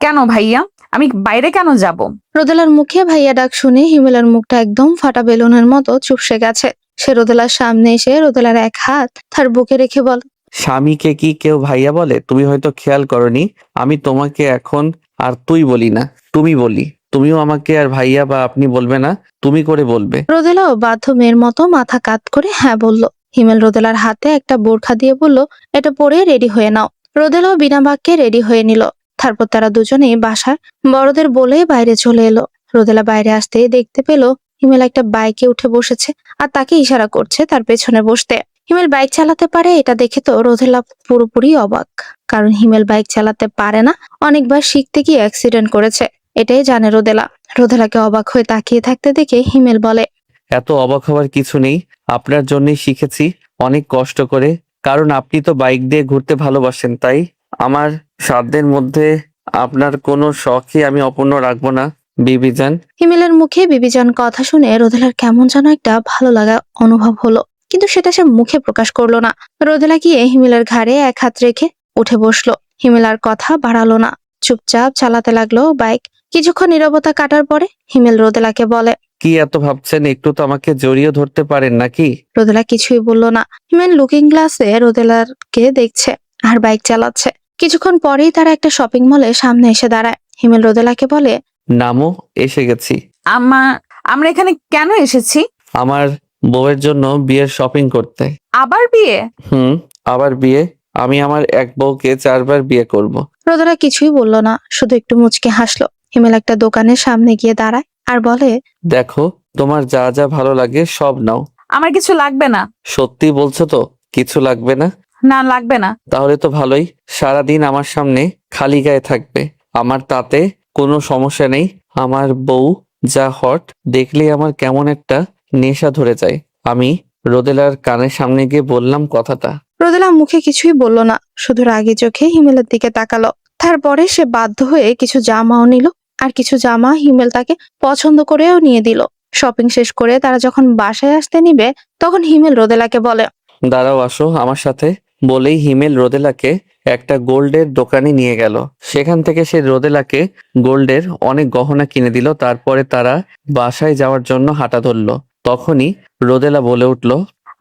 Speaker 3: কেন ভাইয়া? আমি বাইরে কেন যাব?
Speaker 1: রোদেলার মুখে ভাইয়া ডাক শুনে হিমেলের মুখটা একদম ফাটা বেলুনের মতো চুপসে গেছে। সে রোদেলার সামনে এসে রোদেলার এক হাত তার বুকে রেখে বলে,
Speaker 2: স্বামীকে কি কেউ ভাইয়া বলে? তুমি হয়তো খেয়াল করনি, আমি তোমাকে এখন আর তুই বলি না, তুমি বলি। তুমিও আমাকে আর ভাইয়া বা আপনি বলবে না, তুমি করে বলবে।
Speaker 1: রোদেলাও বাধ্য মেয়ের মতো মাথা কাত করে হ্যাঁ বলল। হিমেল রোদেলার হাতে একটা বোরখা দিয়ে বলল, এটা পরে রেডি হয়ে নাও। রোদেলাও বিনা বাক্যে রেডি হয়ে নিল। তারপর তারা দুজনেই বাসার বড়দের বলে বাইরে চলে এলো। রোদেলা বাইরে আসতেই দেখতে পেল হিমেল একটা বাইকে উঠে বসেছে আর তাকে ইশারা করছে তার পেছনে বসতে। হিমেল বাইক চালাতে পারে এটা দেখে তো রোদেলা পুরোপুরি অবাক, কারণ হিমেল বাইক চালাতে পারে না। অনেকবার শিখতে গিয়ে অ্যাক্সিডেন্ট করেছে, এটাই জানে রোদেলা। রোদেলাকে অবাক হয়ে তাকিয়ে থাকতে দেখে হিমেল বলে,
Speaker 2: এত অবাক হওয়ার কিছু নেই, আপনার জন্যই শিখেছি অনেক কষ্ট করে, কারণ আপনি তো বাইক দিয়ে ঘুরতে ভালোবাসেন। তাই আমার সাধ্যের মধ্যে আপনার কোনো শখই আমি অপূর্ণ রাখবো না বিবিজান।
Speaker 1: হিমেলের মুখে বিবিজান কথা শুনে রোদেলার কেমন যেন একটা ভালো লাগা অনুভব হলো, কিন্তু সেটা সে মুখে প্রকাশ করলো না। রোদেলা গিয়ে হিমেলের ঘাড়ে এক হাত রেখে উঠে বসলো। হিমেল আর কথা বাড়ালো না, চুপচাপ চালাতে লাগলো বাইক। কিছুক্ষণ নীরবতা কাটার পরে হিমেল রোদেলাকে বলে,
Speaker 2: কি এত ভাবছেন? একটু তো আমাকে জড়িয়ে ধরতে পারেন নাকি?
Speaker 1: রোদেলা কিছুই বলল না। হিমেল লুকিং গ্লাসে রোদেলাকে দেখছে আর বাইক চালাচ্ছে। কিছুক্ষণ পরেই তারা একটা শপিং মলের সামনে এসে দাঁড়ায়। হিমেল রোদেলাকে বলে,
Speaker 2: নামো, এসে গেছি।
Speaker 3: আমরা এখানে কেন এসেছি?
Speaker 2: আমার বউয়ের জন্য বিয়ের শপিং করতে।
Speaker 3: আবার বিয়ে?
Speaker 2: আবার বিয়ে? আমি আমার এক বউকে 4 বার বিয়ে করব।
Speaker 1: রোদেলা কিছুই বলল না, শুধু একটু মুচকে হাসলো। হিমেল একটা দোকানের সামনে গিয়ে দাঁড়ায় আর বলে,
Speaker 2: দেখো, তোমার যা যা ভালো লাগে সব নাও।
Speaker 3: আমার কিছু লাগবে না।
Speaker 2: সত্যি বলছো তো? কিছু লাগবে না?
Speaker 3: না লাগবে না।
Speaker 2: তাহলে তো ভালোই, সারাদিন আমার সামনে খালি গায়ে থাকবে, আমার তাতে কোনো সমস্যা নেই। আমার বউ যা হট, দেখলেই আমার কেমন একটা নেশা ধরে যায়। আমি রোদেলার কানের সামনে গিয়ে বললাম কথাটা।
Speaker 1: রোদেলা মুখে কিছুই বলল না, শুধু রাগী চোখে হিমেলের দিকে তাকালো। তারপরে সে বাধ্য হয়ে কিছু জামাও নিল, আর কিছু জামা হিমেল তাকে পছন্দ করেও নিয়ে দিল। শপিং শেষ করে তারা যখন বাসায় আসতে নিবে, তখন হিমেল রোদেলাকে বলে,
Speaker 2: দাঁড়াও, আসো আমার সাথে। বলেই হিমেল রোদেলাকে একটা গোল্ডের দোকানে নিয়ে গেল। সেখান থেকে সে রোদেলাকে গোল্ডের অনেক গহনা কিনে দিল। তারপরে তারা বাসায় যাওয়ার জন্য হাঁটা ধরলো। তখনই রোদেলা বলে উঠল,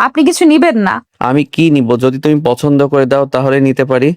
Speaker 3: আপনি কিছু নিবেন না?
Speaker 2: আমি কি নিব? যদি তুমি পছন্দ করে দাও তাহলে নিতে পারি।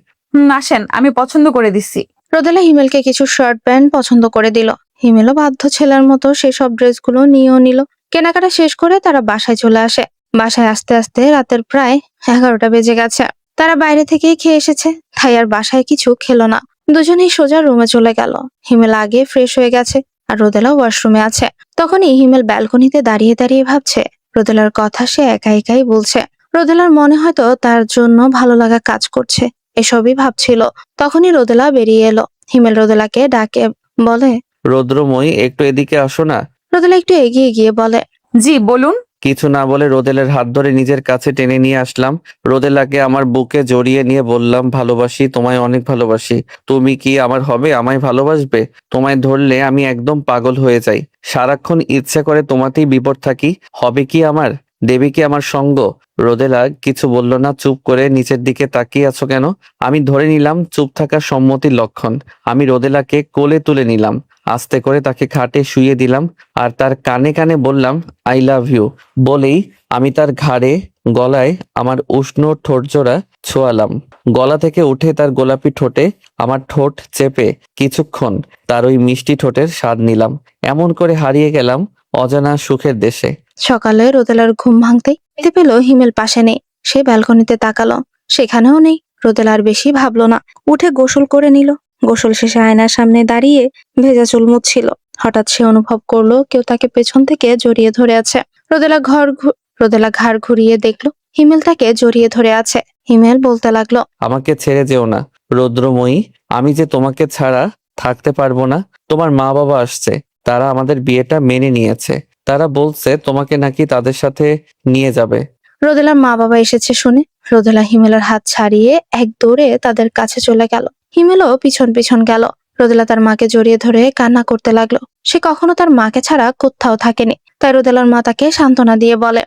Speaker 3: আসেন, আমি পছন্দ করে দিচ্ছি।
Speaker 1: রোদেলা হিমেলকে কিছু শার্ট প্যান্ট পছন্দ করে দিল। হিমেলও বাধ্য ছেলের মতো সেসব ড্রেসগুলো নিয়েও নিল। কেনাকাটা শেষ করে তারা বাসায় চলে আসে। বাসায় আসতে আসতে রাতের প্রায় 11টা বেজে গেছে। তারা বাইরে থেকেই খেয়ে এসেছে, তাই আর বাসায় কিছু খেলো না। দুজনেই সোজা রুমে চলে গেল। হিমেল আগে ফ্রেশ হয়ে গেছে, আর রোদেলা ওয়াশরুমে আছে। তখনই হিমেল ব্যালকনিতে দাঁড়িয়ে দাঁড়িয়ে ভাবছে, রোদেলার কথা সে একা একাই বলছে। রোদেলার মনে হয়তো তার জন্য ভালো লাগা কাজ করছে, এসবই ভাবছিল। তখনই রোদেলা বেরিয়ে এলো। হিমেল রোদেলাকে ডাকে বলে,
Speaker 2: রৌদ্রময়ী, একটু এদিকে আসো না।
Speaker 1: রোদেলা একটু এগিয়ে গিয়ে বলে,
Speaker 3: জি বলুন।
Speaker 2: কিছু না বলে রোদেলের হাত ধরে নিজের কাছে টেনে নিয়ে আসলাম। রোদেলাকে আমার বুকে জড়িয়ে নিয়ে বললাম, ভালোবাসি, তোমায় অনেক ভালোবাসি। তুমি কি আমার হবে? আমায় ভালোবাসবে? তোমায় ধরলে আমি একদম পাগল হয়ে যাই। সারাক্ষণ ইচ্ছা করে তোমাতেই বিপদ থাকি। হবে কি আমার? দেবে কি আমার সঙ্গ? রোদেলা কিছু বলল না, চুপ করে নিচের দিকে তাকিয়ে আছো কেন? আমি ধরে নিলাম চুপ থাকা সম্মতির লক্ষণ। আমি রোদেলাকে কোলে তুলে নিলাম, আস্তে করে তাকে খাটে শুইয়ে দিলাম, আর তার কানে কানে বললাম, আই লাভ ইউ। বলেই আমি তার ঘাড়ে, গলায় আমার উষ্ণ ঠোঁটজোড়া ছোঁয়ালাম। গলা থেকে উঠে তার গোলাপি ঠোঁটে আমার ঠোঁট চেপে কিছুক্ষণ তার ওই মিষ্টি ঠোঁটের স্বাদ নিলাম। এমন করে হারিয়ে গেলাম অজানা সুখের দেশে।
Speaker 1: সকালে রোদেলার ঘুম ভাঙতেই দেখতে পেল হিমেল পাশে নেই। সে ব্যালকনিতে তাকালো, সেখানেও নেই। রোদেলা আর বেশি ভাবলো না, উঠে গোসল করে নিল। গোসল শেষে আয়নার সামনে দাঁড়িয়ে ভেজা চুল মুছছিল। হঠাৎ সে অনুভব করলো কেউ তাকে পেছন থেকে জড়িয়ে ধরে আছে। রোদেলা ঘাড় ঘুরিয়ে দেখলো হিমেল তাকে জড়িয়ে ধরে আছে। হিমেল বলতে লাগলো,
Speaker 2: আমাকে ছেড়ে যেও না রৌদ্রময়ী, আমি যে তোমাকে ছাড়া থাকতে পারবো না। তোমার মা বাবা আসছে, তারা আমাদের বিয়েটা মেনে নিয়েছে। তারা বলছে তোমাকে নাকি তাদের সাথে নিয়ে যাবে।
Speaker 1: রোদেলার মা বাবা এসেছে শুনে রোদেলা হিমেলের হাত ছাড়িয়ে এক দৌড়ে তাদের কাছে চলে গেল। হিমেলও পিছন পিছন গেল। রোদেলা তার মাকে জড়িয়ে ধরে কান্না করতে লাগলো। সে কখনো তার মাকে ছাড়া কোথাও থাকেনি, তাই রোদেলার মা তাকে সান্ত্বনা দিয়ে বলে,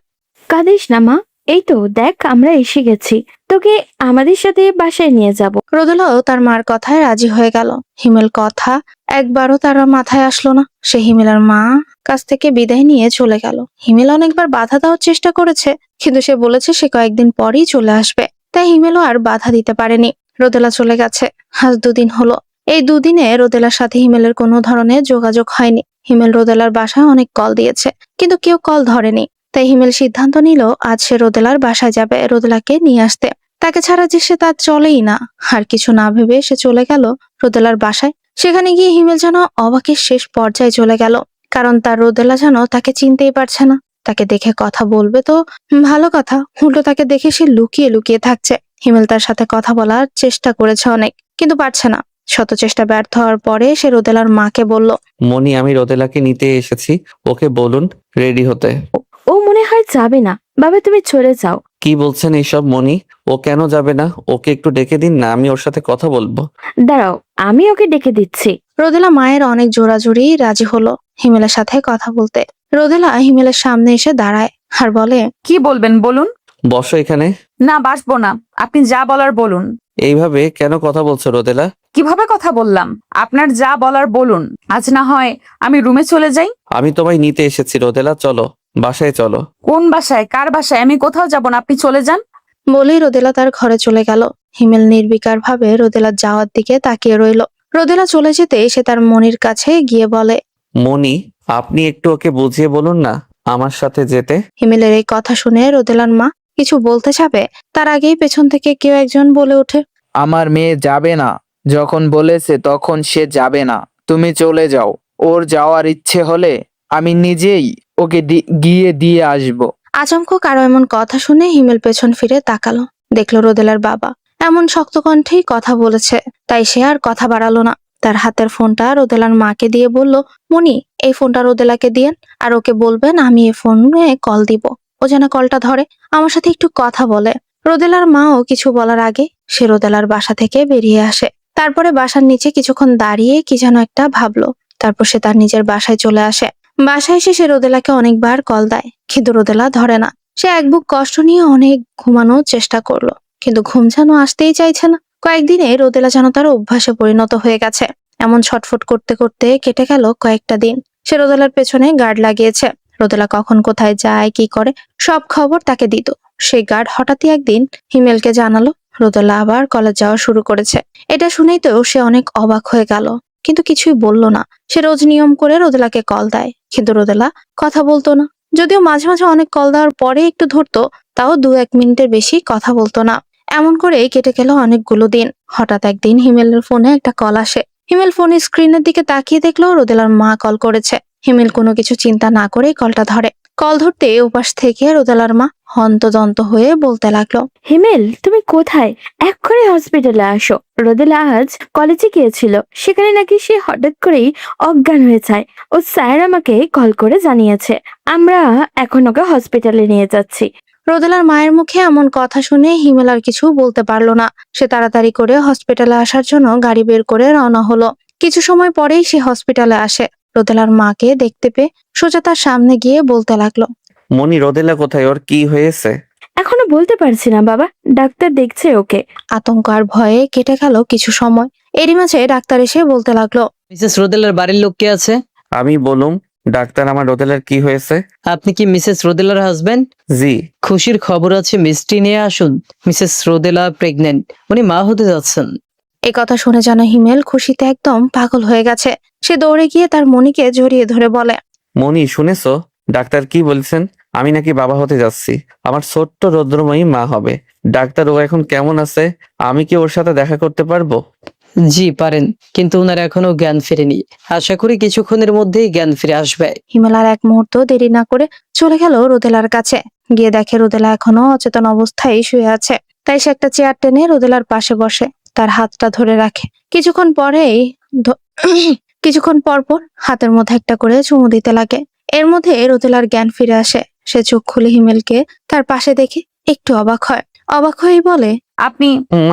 Speaker 5: কাঁদিস না মা, এই তো দেখ আমরা এসে গেছি, তোকে আমাদের সাথে বাসায় নিয়ে যাব।
Speaker 1: রোদেলাও তার মার কথায় রাজি হয়ে গেল। হিমেল কথা একবারও তার মাথায় আসলো না। সে হিমেলের মা কাছ থেকে বিদায় নিয়ে চলে গেল। হিমেল অনেকবার বাধা দেওয়ার চেষ্টা করেছে, কিন্তু সে বলেছে সে কয়েকদিন পরেই চলে আসবে, তাই হিমেলও আর বাধা দিতে পারেনি। রোদেলা চলে গেছে। আজ 2 দিন হলো। এই 2 দিনে রোদেলার সাথে হিমেলের কোনো ধরনের যোগাযোগ হয়নি। হিমেল রোদেলার বাসায় অনেক কল দিয়েছে, কিন্তু কেউ কল ধরেনি। তাই হিমেল সিদ্ধান্ত নিল আজ সে রোদেলার বাসায় যাবে রোদেলাকে নিয়ে আসতে। তাকে ছাড়া যে সে তার চলেই না। আর কিছু না ভেবে সে চলে গেল রোদেলার বাসায়। সেখানে গিয়ে হিমেল যেন অবাকের শেষ পর্যায়ে চলে গেল, কারণ তার রোদেলা যেন তাকে চিনতেই পারছে না। তাকে দেখে কথা বলবে তো ভালো কথা, উল্টো তাকে দেখে সে লুকিয়ে লুকিয়ে থাকছে। হিমেল তার সাথে কথা বলার চেষ্টা করেছে অনেক, কিন্তু পারছে না। শত চেষ্টা ব্যর্থ হওয়ার পরে সে রোদেলার মাকে বলল,
Speaker 2: মনি, আমি রোদেলাকে নিতে এসেছি, ওকে বলুন রেডি হতে।
Speaker 5: ও মনে হয় যাবে না, বাবা তুমি চলে যাও।
Speaker 2: কি বলছেন এইসব মনি? ও কেন যাবে না? ওকে একটু ডেকে দিন না, আমি ওর সাথে কথা বলবো।
Speaker 5: দাঁড়াও, আমি ওকে ডেকে দিচ্ছি।
Speaker 1: রোদেলা মায়ের অনেক জোরাজুরি রাজি হলো হিমেলের সাথে কথা বলতে। রোদেলা হিমেলের সামনে এসে দাঁড়ায় আর বলে,
Speaker 3: কি বলবেন বলুন।
Speaker 2: বসো এখানে।
Speaker 3: না, বাসবো না, আপনি যা বলার বলুন।
Speaker 2: এইভাবে কেন কথা বলছো রোদেলা?
Speaker 3: কিভাবে কথা বললাম? আপনার যা বলার বলুন। আজ না হয় আমি রুমে চলে যাই।
Speaker 2: আমি তোমায় নিতে এসেছি রোদেলা, চলো বাসায় চলো।
Speaker 3: কোন বাসায়? কার বাসায়? আমি কোথাও যাব না, আপনি চলে যান।
Speaker 1: বলেই রোদেলা তার ঘরে চলে গেল। হিমেল নির্বিকার ভাবে রোদেলার যাওয়ার দিকে তাকিয়ে রইল। রোদেলা চলে যেতে সে তার মনির কাছে গিয়ে বলে,
Speaker 2: মনি, আপনি একটু ওকে বুঝিয়ে বলুন না আমার সাথে যেতে।
Speaker 1: হিমেলের এই কথা শুনে রোদেলার মা কিছু বলতে যাবে, তার আগেই পেছন থেকে কেউ একজন বলে ওঠে,
Speaker 8: আমার মেয়ে যাবে না, যখন বলেছে তখন সে যাবে না, তুমি চলে যাও। ওর যাওয়ার ইচ্ছে হলে আমি নিজেই ওকে গিয়ে দিয়ে আসবো।
Speaker 1: আচমকা কারো এমন কথা শুনে হিমেল পেছন ফিরে তাকালো। দেখলো রোদেলার বাবা এমন শক্ত কণ্ঠেই কথা বলেছে, তাই সে আর কথা বাড়ালো না। তার হাতের ফোনটা রোদেলার মাকে দিয়ে বলল, মনি এই ফোনটা রোদেলাকে দিয়েন, আর ওকে বলবেন আমি এই ফোনে কল দিব, ও যেন কলটা ধরে আমার সাথে একটু কথা বলে। রোদেলার মাও কিছু বলার আগে সে রোদেলার বাসা থেকে বেরিয়ে আসে। তারপরে বাসার নিচে কিছুক্ষণ দাঁড়িয়ে কি যেন একটা ভাবলো, তারপর সে তার নিজের বাসায় চলে আসে। বাসায় এসে সে রোদেলাকে অনেকবার কল দেয়, কিন্তু রোদেলা ধরে না। সে এক বুক কষ্ট নিয়ে অনেক ঘুমানোর চেষ্টা করলো, কিন্তু ঘুম যেন আসতেই চাইছে না। কয়েকদিনে রোদেলা যেন তার অভ্যাসে পরিণত হয়ে গেছে। এমন ছটফট করতে করতে কেটে গেল কয়েকটা দিন। সে রোদেলার পেছনে গার্ড লাগিয়েছে। রোদেলা কখন কোথায় যায় কি করে সব খবর তাকে দিত। সেই গার্ড হঠাৎই একদিন হিমেলকে জানালো রোদেলা আবার কলেজ যাওয়া শুরু করেছে। এটা শুনেই তো সে অনেক অবাক হয়ে গেল, কিন্তু কিছুই বলল না। সে রোজ নিয়ম করে রোদেলাকে কল দেয়, কিন্তু রোদেলা কথা বলতো না। যদিও মাঝে মাঝে অনেক কল দেওয়ার পরে একটু ধরতো, তাও 2-1 মিনিটের বেশি কথা বলতো না। এমন করে কেটে গেল অনেকগুলো দিন। হঠাৎ একদিন হিমেলের ফোনে একটা কল আসে। হিমেল ফোনের স্ক্রিনের দিকে তাকিয়ে দেখলো রোদেলার মা কল করেছে। হিমেল কোনো কিছু চিন্তা না করে কলটা ধরে। কল ধরতে ওপাশ থেকে রোদেলার মা হন্তদন্ত হয়ে বলতে লাগলো,
Speaker 10: হিমেল তুমি কোথায়? এক্ষুনি হসপিটালে আসো। রোদেলা আজ কলেজে গিয়েছিল, সেখানে নাকি সে হঠাৎ করেই অজ্ঞান হয়ে যায়। ও স্যার আমাকে কল করে জানিয়েছে। আমরা এখন ওকে হসপিটালে নিয়ে যাচ্ছি।
Speaker 1: রোদেলার মায়ের মুখে এমন কথা শুনে হিমেল আর কিছু বলতে পারলো না। সে তাড়াতাড়ি করে হসপিটালে আসার জন্য গাড়ি বের করে রওনা হলো। কিছু সময় পরেই সে হসপিটালে আসে। রোদেলার মাকে দেখতে পেয়ে সোজা তার সামনে গিয়ে বলতে লাগলো,
Speaker 2: মনি রোদেলা কোথায়, ওর কি হয়েছে?
Speaker 10: এখনো বলতে পারছি না বাবা, ডাক্তার দেখছে ওকে।
Speaker 1: আতঙ্ক আর ভয়ে কেটে গেল কিছু সময়। এরই মাঝে ডাক্তার এসে বলতে লাগলো,
Speaker 11: মিসেস রোদেলার বাড়ির লোক কে আছে?
Speaker 2: আমি বলুম ডাক্তার, আমার রোদেলার কি হয়েছে?
Speaker 11: আপনি কি মিসেস রোদেলার হাজবেন্ড?
Speaker 2: জি।
Speaker 11: খুশির খবর আছে, মিষ্টি নিয়ে আসুন। মিসেস রোদেলা প্রেগনেন্ট, উনি মা হতে যাচ্ছেন।
Speaker 1: এ কথা শুনে যেন হিমেল খুশিতে একদম পাগল হয়ে গেছে। সে দৌড়ে গিয়ে তার মনিকে জড়িয়ে ধরে বলে,
Speaker 2: মনি শুনেছো ডাক্তার কি বলছেন? আমি নাকি বাবা হতে যাচ্ছি, আমার ছোট্ট রৌদ্রময়ী মা হবে। ডাক্তার ও এখন কেমন আছে? আমি কি ওর সাথে দেখা করতে পারবো?
Speaker 11: জি পারেন, কিন্তু ওনার এখনো জ্ঞান ফেরেনি। আশা করি কিছুক্ষণের মধ্যেই জ্ঞান ফিরে আসবে।
Speaker 1: হিমেল আর এক মুহূর্ত দেরি না করে চলে গেল রোদেলার কাছে। গিয়ে দেখে রোদেলা এখনো অচেতন অবস্থায় শুয়ে আছে। তাই সে একটা চেয়ার টেনে রোদেলার পাশে বসে তার হাতটা ধরে রাখে। কিছুক্ষণ পর পর হাতের মধ্যে একটা করে চুমু দিতে লাগে। এর মধ্যে রোদেলার জ্ঞান ফিরে আসে। সে চোখ খুলে হিমেলকে তার পাশে দেখে একটু অবাক হয়। অবাক হয়েই বলে,
Speaker 3: আপনি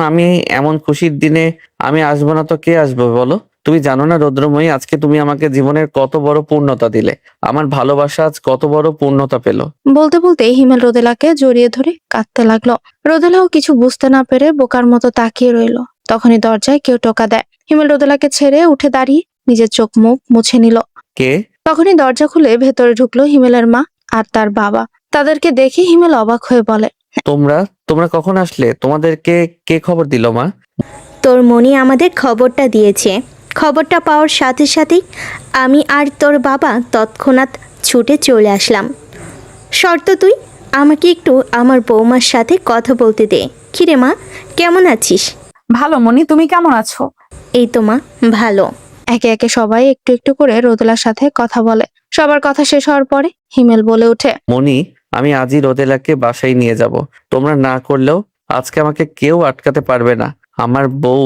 Speaker 2: আমি এমন খুশির দিনে আমি আসবো না তো কে আসবে বলো? তুমি জানো না রৌদ্রময়ী, আজকে তুমি আমাকে জীবনের কত বড় পূর্ণতা দিলে। আমার ভালোবাসা আজ কত বড় পূর্ণতা পেল।
Speaker 1: বলতে বলতে হিমেল রোদেলাকে জড়িয়ে ধরে কাঁদতে লাগলো। রোদেলাও কিছু বুঝতে না পেরে বোকার মতো তাকিয়ে রইল। তখনই দরজায় কেউ টোকা দেয়। হিমেল রোদেলাকে ছেড়ে উঠে দাঁড়িয়ে নিজের চোখ মুখ মুছে নিল।
Speaker 2: কে?
Speaker 1: তখনই দরজা খুলে ভেতরে ঢুকলো হিমেলের মা আর তার বাবা। তাদেরকে দেখে হিমেল অবাক হয়ে বলে,
Speaker 2: তোমরা কখন আসলে? তোমাদেরকে কে খবর দিল মা?
Speaker 5: তোর মনি আমাদের খবরটা দিয়েছে। খবরটা পাওয়ার সাথে সাথেই আমি আর তোর বাবা তৎক্ষণাৎ ছুটে চলে আসলাম। শর্ত তুই আমাকে একটু আমার বৌমার সাথে কথা বলতে দে। কিরে মা, কেমন আছিস?
Speaker 3: ভালো মনি, তুমি কেমন আছো?
Speaker 5: এই তো মা, ভালো।
Speaker 1: একে একে সবাই একটু একটু করে রোদেলার সাথে কথা বলে। সবার কথা শেষ হওয়ার পরে হিমেল বলে ওঠে,
Speaker 2: মনি, আমি আজই রোদেলাকে বাসায় নিয়ে যাব। তোমরা না করলেও আজকে আমাকে কেউ আটকাতে পারবে না। আমার বউ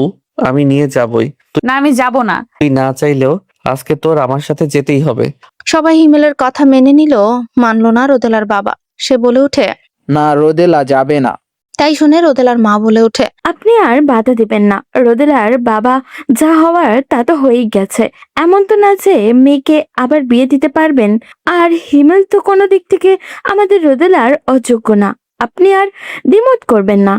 Speaker 2: আমি নিয়ে যাবই।
Speaker 3: না, আমি যাব না।
Speaker 2: তুই না চাইলেও আজকে তোর আমার সাথে যেতেই হবে।
Speaker 1: সবাই হিমেলের কথা মেনে নিল, মানলো না রোদেলার বাবা। সে বলে ওঠে,
Speaker 8: না, রোদেলা যাবে না।
Speaker 1: তাই শুনে রোদেলার মা বলে ওঠে,
Speaker 10: আপনি আর বাধা দিবেন না। রোদেলার বাবা যা হওয়ার তা তো হয়েই গেছে। এমন তো না যে মেয়েকে আবার বিয়ে দিতে পারবেন। আর হিমেল তো কোনো দিক থেকে আমাদের রোদেলার অযোগ্য না। আপনি আর দ্বিমত করবেন না।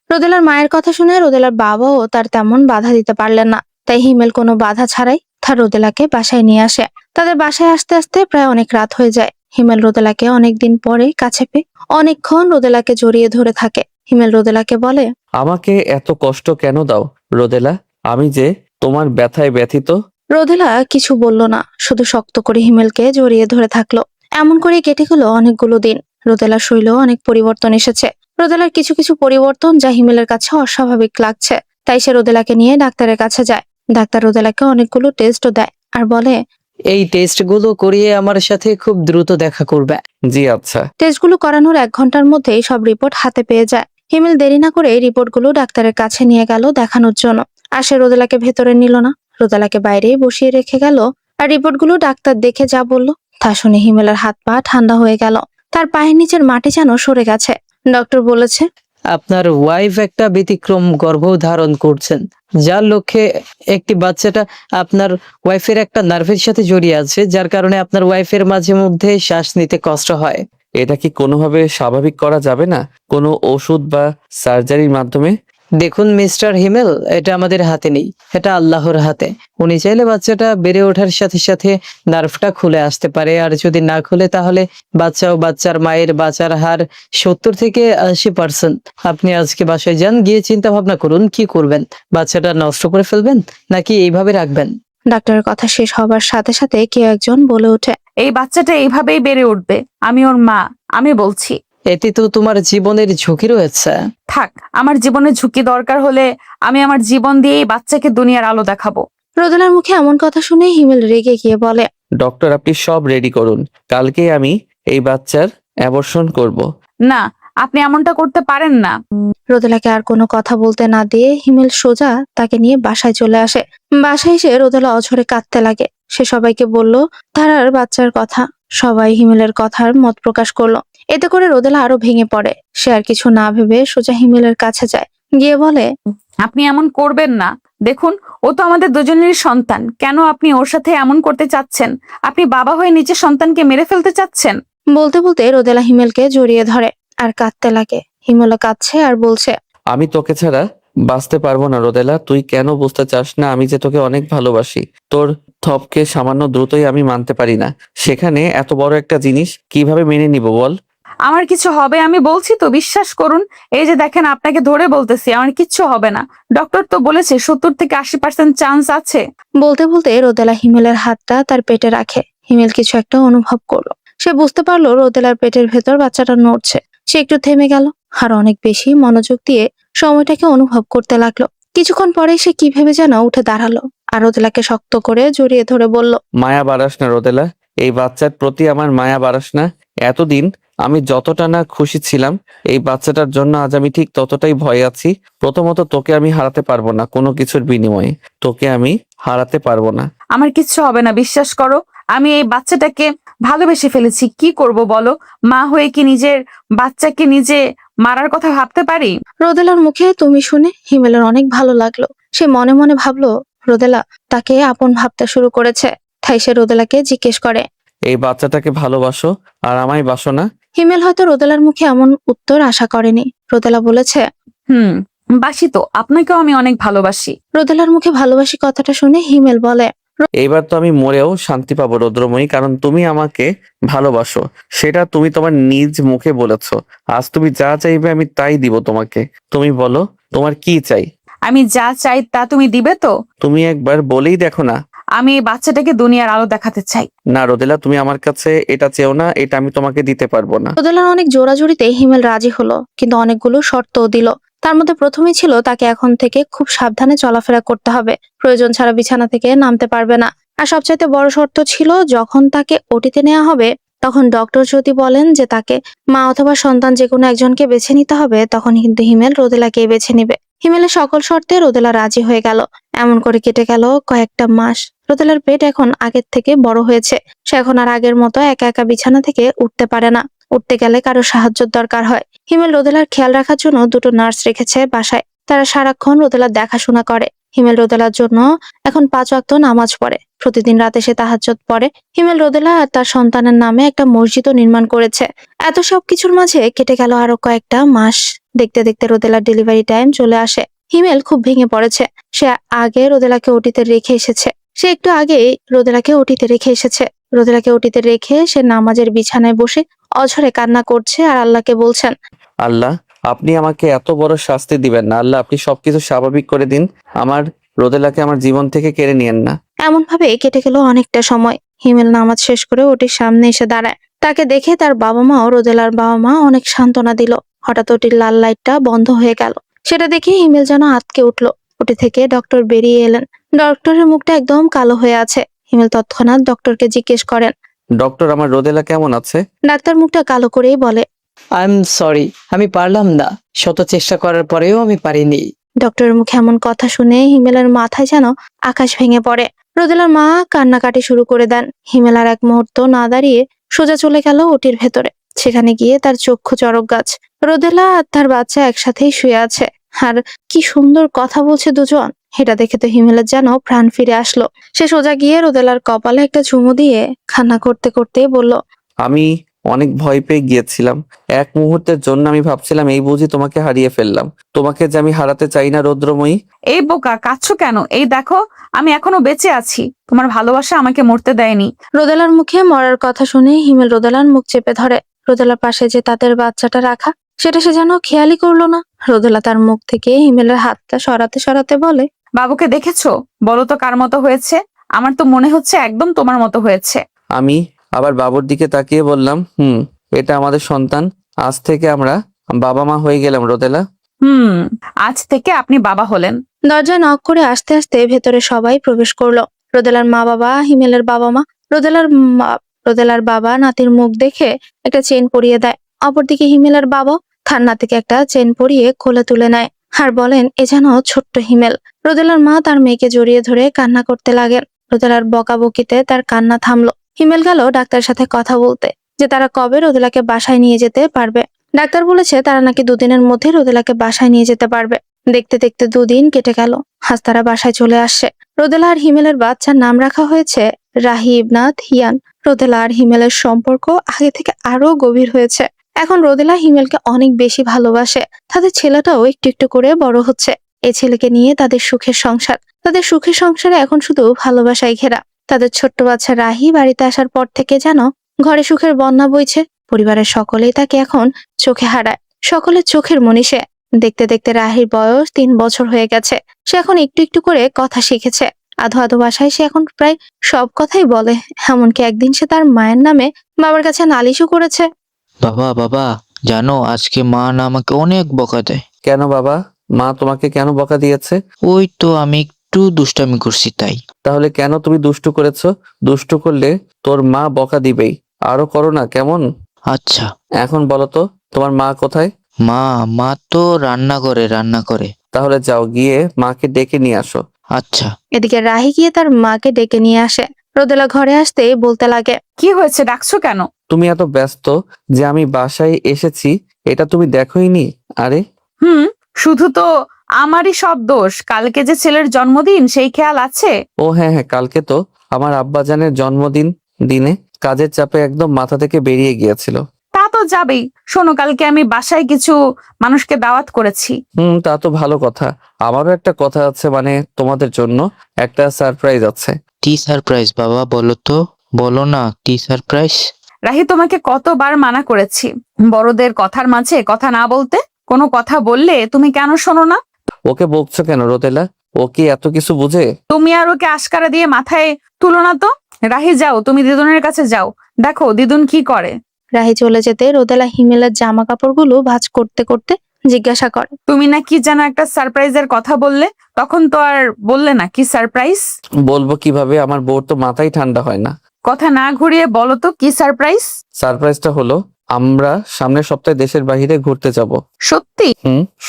Speaker 1: রোদেলার মায়ের কথা শুনে রোদেলার বাবাও তার তেমন বাধা দিতে পারলেন না। তাই হিমেল কোনো বাধা ছাড়াই তার রোদেলাকে বাসায় নিয়ে আসে। তাদের বাসায় আসতে আসতে প্রায় অনেক রাত হয়ে যায়। হিমেল রোদেলাকে অনেকদিন পরে কাছে পেয়ে অনেকক্ষণ রোদেলাকে জড়িয়ে ধরে থাকে। হিমেল রোদেলাকে বলে,
Speaker 2: আমাকে এত কষ্ট কেন দাও রোদেলা? আমি যে তোমার ব্যথায় ব্যথিত।
Speaker 1: রোদেলা কিছু বলল না, শুধু শক্ত করে হিমেলকে জড়িয়ে ধরে থাকলো। এমন করে কেটে গেল অনেকগুলো দিন। রোদেলার শরীরেও অনেক পরিবর্তন এসেছে। রোদেলার কিছু কিছু পরিবর্তন যা হিমেলের কাছে অস্বাভাবিক লাগছে। তাই সে রোদেলাকে নিয়ে ডাক্তারের কাছে যায়। ডাক্তার রোদেলাকে অনেকগুলো টেস্টও দেয় আর বলে,
Speaker 11: এই টেস্টগুলো করিয়ে আমার সাথে খুব দ্রুত দেখা করবে।
Speaker 2: জি আচ্ছা।
Speaker 1: টেস্টগুলো করানোর 1 ঘন্টার মধ্যেই সব রিপোর্ট হাতে পেয়ে যায়। হিমেল দেরি না করে রিপোর্টগুলো ডাক্তারের কাছে নিয়ে গেল দেখানোর জন্য। আর সে রোদেলাকে ভেতরে নিল না, রোদেলাকে বাইরেই বসিয়ে রেখে গেল। আর রিপোর্টগুলো ডাক্তার দেখে যা বলল তা শুনে হিমেলের হাত পা ঠান্ডা হয়ে গেল। তার পায়ের নিচের মাটি যেন সরে গেছে। ডক্টর বলেছে,
Speaker 11: আপনার ওয়াইফ একটা ব্যতিক্রম গর্ভধারণ করছেন, যার লক্ষ্যে একটি বাচ্চাটা আপনার ওয়াইফের একটা নার্ভের সাথে জড়িয়ে আছে, যার কারণে আপনার ওয়াইফের মাঝে মধ্যে শ্বাস নিতে কষ্ট হয়।
Speaker 2: এটা কি কোনোভাবে স্বাভাবিক করা যাবে না, কোনো ওষুধ বা সার্জারির মাধ্যমে?
Speaker 11: দেখুন মিস্টার হিমেল, এটা আমাদের হাতে নেই, এটা আল্লাহর হাতে। উনি চাইলে বাচ্চাটা বেড়ে ওঠার সাথে সাথে নার্ভটা খুলে আসতে পারে, আর যদি না খুলে তাহলে বাচ্চা ও বাচ্চার মায়ের বাঁচার হার 70 থেকে 80%। আপনি আজকে বাসায় যান, গিয়ে চিন্তা ভাবনা করুন কি করবেন। বাচ্চাটা নষ্ট করে ফেলবেন নাকি এইভাবে রাখবেন?
Speaker 1: ডাক্তারের কথা শেষ হবার সাথে সাথে কেউ একজন বলে ওঠে,
Speaker 3: এই বাচ্চাটা এইভাবেই বেড়ে উঠবে। আমি ওর মা, আমি বলছি।
Speaker 11: এতে তো তোমার জীবনের ঝুঁকি রয়েছে।
Speaker 3: থাক, আমার জীবনের ঝুঁকি দরকার হলে আমি আমার জীবন দিয়ে এই বাচ্চাকে দুনিয়ার আলো দেখাবো।
Speaker 1: রোদেলার মুখে এমন কথা শুনে হিমেল রেগে গিয়ে বলে,
Speaker 2: ডক্টর আপনি সব রেডি করুন, কালকেই আমি এই বাচ্চার অ্যাবর্শন করব।
Speaker 3: না, আপনি এমনটা করতে পারেন না।
Speaker 1: রোদেলাকে আর কোনো কথা বলতে না দিয়ে হিমেল সোজা তাকে নিয়ে বাসায় চলে আসে। বাসায় এসে রোদেলা অঝরে কাঁদতে লাগে। সে সবাইকে বলল তারার বাচ্চার কথা। সবাই হিমেলের কথার মত প্রকাশ করলো। এতে করে রোদেলা আরো ভেঙে পড়ে। সে আর কিছু না ভেবে সোজা হিমেলের কাছে যায়, গিয়ে বলে,
Speaker 3: আপনি এমন করবেন না। দেখুন, ও তো আমাদের দুজনেরই সন্তান। কেন আপনি ওর সাথে এমন করতে চাচ্ছেন? আপনি বাবা হয়ে নিজের সন্তানকে মেরে ফেলতে চাচ্ছেন?
Speaker 1: বলতে বলতে রোদেলা হিমেলকে জড়িয়ে ধরে আর কাঁদতে লাগে। হিমেলও কাঁদছে আর বলছে,
Speaker 2: আমি তোকে ছাড়া বাঁচতে পারবো না রোদেলা, তুই কেন বুঝতে চাস না আমি যে তোকে অনেক ভালোবাসি। তোর থপকে সামান্য দ্রুতই আমি মানতে পারি না, সেখানে এত বড় একটা জিনিস কিভাবে মেনে নিব বল?
Speaker 3: আমার কিছু হবে, আমি বলছি তো, বিশ্বাস করুন। এই যে দেখেন, আপনাকে ধরে বলতেছি, আমার কিচ্ছু হবে না। ডক্টর তো বলেছে 70 থেকে 80% চান্স আছে।
Speaker 1: বলতে বলতে রোদেলা হিমেলের হাতটা তার পেটে রাখে। হিমেল কিছু একটা অনুভব করলো। সে বুঝতে পারলো রোদেলার পেটের ভেতর বাচ্চাটা নড়ছে। সে একটু থেমে গেল আর অনেক বেশি মনোযোগ দিয়ে সময়টাকে অনুভব করতে লাগলো। কিছুক্ষণ পরে সে কি ভেবে যেন উঠে দাঁড়ালো আর রোদেলাকে শক্ত করে জড়িয়ে ধরে বলল,
Speaker 2: মায়া বাড়াস না রোদেলা, এই বাচ্চার প্রতি আমার মায়া বাড়াস না। এতদিন আমি যতটা না খুশি ছিলাম এই বাচ্চাটার জন্য, আজ আমি ঠিক ততটাই ভয় আছি। প্রথমত তোকে আমি হারাতে পারবো না, কোনো কিছুর বিনিময়ে তোকে আমি হারাতে পারবো না।
Speaker 3: আমার কিচ্ছু হবে না, বিশ্বাস করো। আমি এই বাচ্চাটাকে ভালোবেসে ফেলেছি। কি করব বলো? মা হয়ে কি নিজের বাচ্চাকে নিজে মারার কথা ভাবতে পারি?
Speaker 1: রোদেলার মুখে তুমি শুনে হিমেলের অনেক ভালো লাগলো। সে মনে মনে ভাবলো রোদেলা তাকে আপন ভাবতে শুরু করেছে। তাই সে রোদেলাকে জিজ্ঞেস করে,
Speaker 2: এই বাচ্চাটাকে ভালোবাসো আর আমায় বাসো না?
Speaker 1: হিমেল হয়তো রোদেলার মুখে এমন উত্তর আশা করেনি। রোদেলা বলেছে,
Speaker 3: বাসি তো, আপনাকেও আমি অনেক ভালোবাসি।
Speaker 1: রোদেলার মুখে ভালোবাসি কথাটা শুনে হিমেল বলে,
Speaker 2: এইবার তো আমি মরেও শান্তি পাবো রুদ্রময়ী, কারণ তুমি আমাকে ভালোবাসো। সেটা তুমি তোমার নিজ মুখে বলেছো। আজ তুমি যা চাইবে আমি তাই দিব তোমাকে। তুমি বলো তোমার কি চাই?
Speaker 3: আমি যা চাই তা তুমি দিবে তো?
Speaker 2: তুমি একবার বলেই দেখো না।
Speaker 3: আমি এই বাচ্চাটাকে দুনিয়ার আলো দেখাতে চাই।
Speaker 2: না রোদেলা, তুমি আমার কাছে এটা চেও না, এটা আমি তোমাকে দিতে পারবো না।
Speaker 1: রোদেলার অনেক জোরাজুরিতে হিমেল রাজি হলো, কিন্তু অনেকগুলো শর্তও দিল। তার মধ্যে প্রথমেই ছিল তাকে এখন থেকে খুব সাবধানে চলাফেরা করতে হবে। প্রয়োজন ছাড়া বিছানা থেকে নামতে পারবে না। আর সবচাইতে বড় শর্ত ছিল যখন তাকে ওটিতে নেওয়া হবে তখন ডক্টর যদি বলেন যে তাকে মা অথবা সন্তান যে কোনো একজনকে বেছে নিতে হবে, তখন কিন্তু হিমেল রোদেলাকে বেছে নিবে। হিমেলের সকল শর্তে রোদেলা রাজি হয়ে গেল। এমন করে কেটে গেল কয়েকটা মাস। রোদেলার পেট এখন আগের থেকে বড় হয়েছে। সে এখন আর আগের মতো একা একা বিছানা থেকে উঠতে পারে না। উঠতে গেলে কারো সাহায্যের দরকার হয়। হিমেল রোদেলার খেয়াল রাখার জন্য 2টো নার্স রেখেছে বাসায়। তারা সারাক্ষণ রোদেলার দেখাশোনা করে। হিমেল রোদেলার জন্য এখন 5 ওয়াক্ত নামাজ পড়ে। প্রতিদিন রাতে সে তাহাজ্জুদ পড়ে। হিমেল রোদেলা আর তার সন্তানের নামে একটা মসজিদও নির্মাণ করেছে। এত সবকিছুর মাঝে কেটে গেল আরো কয়েকটা মাস। দেখতে দেখতে রোদেলার ডেলিভারি টাইম চলে আসে। হিমেল খুব ভেঙে পড়েছে। সে আগে রোদেলাকে ওটিতে রেখে এসেছে। সে একটু আগেই রোদেলাকে ওটিতে রেখে এসেছে। রোদেলাকে ওটিতে রেখে সে নামাজের বিছানায় বসে অঝরে কান্না করছে আর আল্লাহকে বলছেন,
Speaker 2: আল্লাহ, আপনি আমাকে এত বড় শাস্তি দিবেন না। আল্লাহ, আপনি সবকিছু স্বাভাবিক করে দিন। আমার রোদেলাকে আমার জীবন থেকে কেড়ে নিয়েন না।
Speaker 1: এমন ভাবে কেটে গেল অনেকটা সময়। হিমেল নামাজ শেষ করে ওটির সামনে এসে দাঁড়ায়। তাকে দেখে তার বাবা মা ও রোদেলার বাবা মা অনেক সান্ত্বনা দিল। হঠাৎ ওটির লাল লাইটটা বন্ধ হয়ে গেল। সেটা দেখে হিমেল যেন আঁতকে উঠলো। ওটি থেকে ডক্টর বেরিয়ে এলেন। ডক্টরের মুখটা একদম কালো হয়ে আছে। হিমেল তৎক্ষণাৎ ডক্টরকে জিজ্ঞেস করেন,
Speaker 2: ডক্টর, আমার রোদেলা কেমন আছে?
Speaker 1: ডাক্তার মুখটা কালো করেই বলে,
Speaker 11: আই এম সরি, আমি পারলাম না। শত চেষ্টা করার পরেও আমি পারিনি।
Speaker 1: ডক্টরের মুখে এমন কথা শুনে হিমেলের মাথায় যেন আকাশ ভেঙে পড়ে। রোদেলার মা কান্নাকাটি শুরু করে দেন। হিমেল আর এক মুহূর্ত না দাঁড়িয়ে সোজা চলে গেল ওটির ভেতরে। সেখানে গিয়ে তার চক্ষু চড়ক গাছ। রোদেলা আর তার বাচ্চা একসাথেই শুয়ে আছে, আর কি সুন্দর কথা বলছে দুজন। এটা দেখে তো হিমেলের যেন প্রাণ ফিরে আসলো। সে সোজা গিয়ে রোদেলার কপালে একটা চুমু দিয়ে কান্না করতে করতেই বলল,
Speaker 2: আমি অনেক ভয় পেয়ে গিয়েছিলাম। এক মুহূর্তের জন্য আমি ভাবছিলাম এই বুঝি তোমাকে হারিয়ে ফেললাম। তোমাকে যে আমি হারাতে চাই না রৌদ্রময়ী।
Speaker 3: এই বোকা, কাঁদছো কেন? এই দেখো, আমি এখনো বেঁচে আছি। তোমার ভালোবাসা আমাকে মরতে দেয়নি।
Speaker 1: রোদেলার মুখে মরার কথা শুনে হিমেল রোদেলার মুখ চেপে ধরে। রোদেলার পাশে যে তাদের বাচ্চাটা রাখা, সেটা সে যেন খেয়ালই করলো না। রোদেলা তার মুখ থেকে হিমেলের হাতটা সরাতে সরাতে বলে,
Speaker 3: বাবুকে দেখেছো? বলো তো কার মতো হয়েছে? আমার তো মনে হচ্ছে একদম তোমার মতো হয়েছে।
Speaker 2: আমি আবার বাবুর দিকে তাকিয়ে বললাম, এটা আমাদের সন্তান। আজ থেকে আমরা বাবা মা হয়ে গেলাম রোদেলা।
Speaker 3: আজ থেকে আপনি বাবা হলেন।
Speaker 1: দরজায় নক করে আস্তে আস্তে ভেতরে সবাই প্রবেশ করলো। রোদেলার মা বাবা, হিমেলের বাবা মা। রোদেলার বাবা নাতির মুখ দেখে একটা চেন পরিয়ে দেয়। অপরদিকে হিমেলের বাবা তার নাতিকে একটা চেন পরিয়ে কোলে তুলে নেয় আর বলেন, এ যেন ছোট্ট হিমেল। রোদেলার মা তার মেয়েকে জড়িয়ে ধরে কান্না করতে লাগেন। রোদেলার বকাবকিতে তার কান্না থামলো। হিমেল গেল ডাক্তারের সাথে কথা বলতে, যে তারা কবে রোদেলাকে বাসায় নিয়ে যেতে পারবে। ডাক্তার বলেছে তারা নাকি 2 দিনের মধ্যে রোদেলাকে বাসায় নিয়ে যেতে পারবে। দেখতে দেখতে 2 দিন কেটে গেল। আজ তারা বাসায় চলে আসছে। রোদেলা আর হিমেলের বাচ্চার নাম রাখা হয়েছে রাহি ইবনাত হিয়ান। রোদেলা আর হিমেলের সম্পর্ক আগে থেকে আরো গভীর হয়েছে। এখন রোদেলা হিমেলকে অনেক বেশি ভালোবাসে। তাদের ছেলেটাও একটু একটু করে বড় হচ্ছে। এই ছেলেকে নিয়ে তাদের সুখের সংসার। তাদের সুখের সংসারে এখন শুধু ভালোবাসায় ঘেরা। তাদের ছোট্ট বাচ্চা রাহি বাড়িতে আসার পর থেকে যেন ঘরে সুখের বন্যা বইছে। পরিবারের সকলেই তাকে এখন চোখে হারায়। সকলের চোখের মনি সে। দেখতে দেখতে রাহির বয়স 3 বছর হয়ে গেছে। সে এখন একটু একটু করে কথা শিখেছে। আধো আধো ভাষায় সে এখন প্রায় সব কথাই বলে। এমনকি একদিন সে তার মায়ের নামে বাবার কাছে নালিশও করেছে।
Speaker 8: বাবা বাবা, জানো আজকে মা না আমাকে অনেক বকা দেয়।
Speaker 2: কেন বাবা? মা তোমাকে কেন বকা দিয়েছে?
Speaker 8: ওই তো আমি একটু দুষ্টামি করছি তাই।
Speaker 2: তাহলে কেন তুমি দুষ্টু করেছো? দুষ্টু করলে তোর মা বকা দিবেই। আরো করো না, কেমন?
Speaker 8: আচ্ছা।
Speaker 2: এখন বলো তো, তোমার মা কোথায়?
Speaker 8: মা তো রান্না করে।
Speaker 2: তাহলে যাও, গিয়ে মাকে ডেকে নিয়ে আসো।
Speaker 8: আচ্ছা।
Speaker 1: এদিকে রাহি গিয়ে তার মাকে ডেকে নিয়ে আসে। রোদেলা ঘরে আসতেই বলতে লাগে,
Speaker 3: কি হয়েছে, ডাকছো কেন?
Speaker 2: তুমি এত ব্যস্ত যে আমি বাসায় এসেছি এটা তুমি দেখোইনি? আরে
Speaker 3: শুধু তো আমারই সব দোষ। কালকে যে ছেলের জন্মদিন, সেই খেয়াল আছে?
Speaker 2: ও হ্যাঁ হ্যাঁ, কালকে তো আমার আব্বাজানের জন্মদিন। দিনে কাজের চাপে একদম মাথা থেকে বেরিয়ে গিয়েছিল।
Speaker 3: তা তো যাবেই। শোনো, কালকে আমি বাসায় কিছু মানুষকে দাওয়াত করেছি।
Speaker 2: তা তো ভালো কথা। আমারও একটা কথা আছে, মানে তোমাদের জন্য একটা সারপ্রাইজ আছে।
Speaker 8: কি সারপ্রাইজ বাবা? বলো তো, বলো না কি সারপ্রাইজ।
Speaker 3: রাহি, তোমাকে কতবার মানা করেছি বড়দের কথার মাঝে কথা না বলতে। কোনো কথা বললে তুমি কেন শোনো না?
Speaker 2: ওকে বকছো কেন রোদেলা? ও কি এত কিছু বুঝে?
Speaker 3: তুমি আর ওকে আশকারা দিয়ে মাথায় তুলো না তো। রাহি, যাও, তুমি দিদুনের কাছে যাও, দেখো দিদুন কি করে।
Speaker 1: রাহি চলে যেতে রোদেলা হিমেলের জামা কাপড়গুলো ভাঁজ করতে করতে জিজ্ঞাসা করে,
Speaker 3: তুমি না কি যেন একটা সারপ্রাইজের কথা বললে, তখন তো আর বললে না কি সারপ্রাইজ।
Speaker 2: বলবো কিভাবে? আমার বউর তো মাথাই ঠান্ডা হয় না।
Speaker 3: কথা না ঘুরিয়ে বলো তো কি সারপ্রাইজ।
Speaker 2: সারপ্রাইজটা হলো আমরা সামনের সপ্তাহে দেশের বাইরে ঘুরতে যাব।
Speaker 3: সত্যি?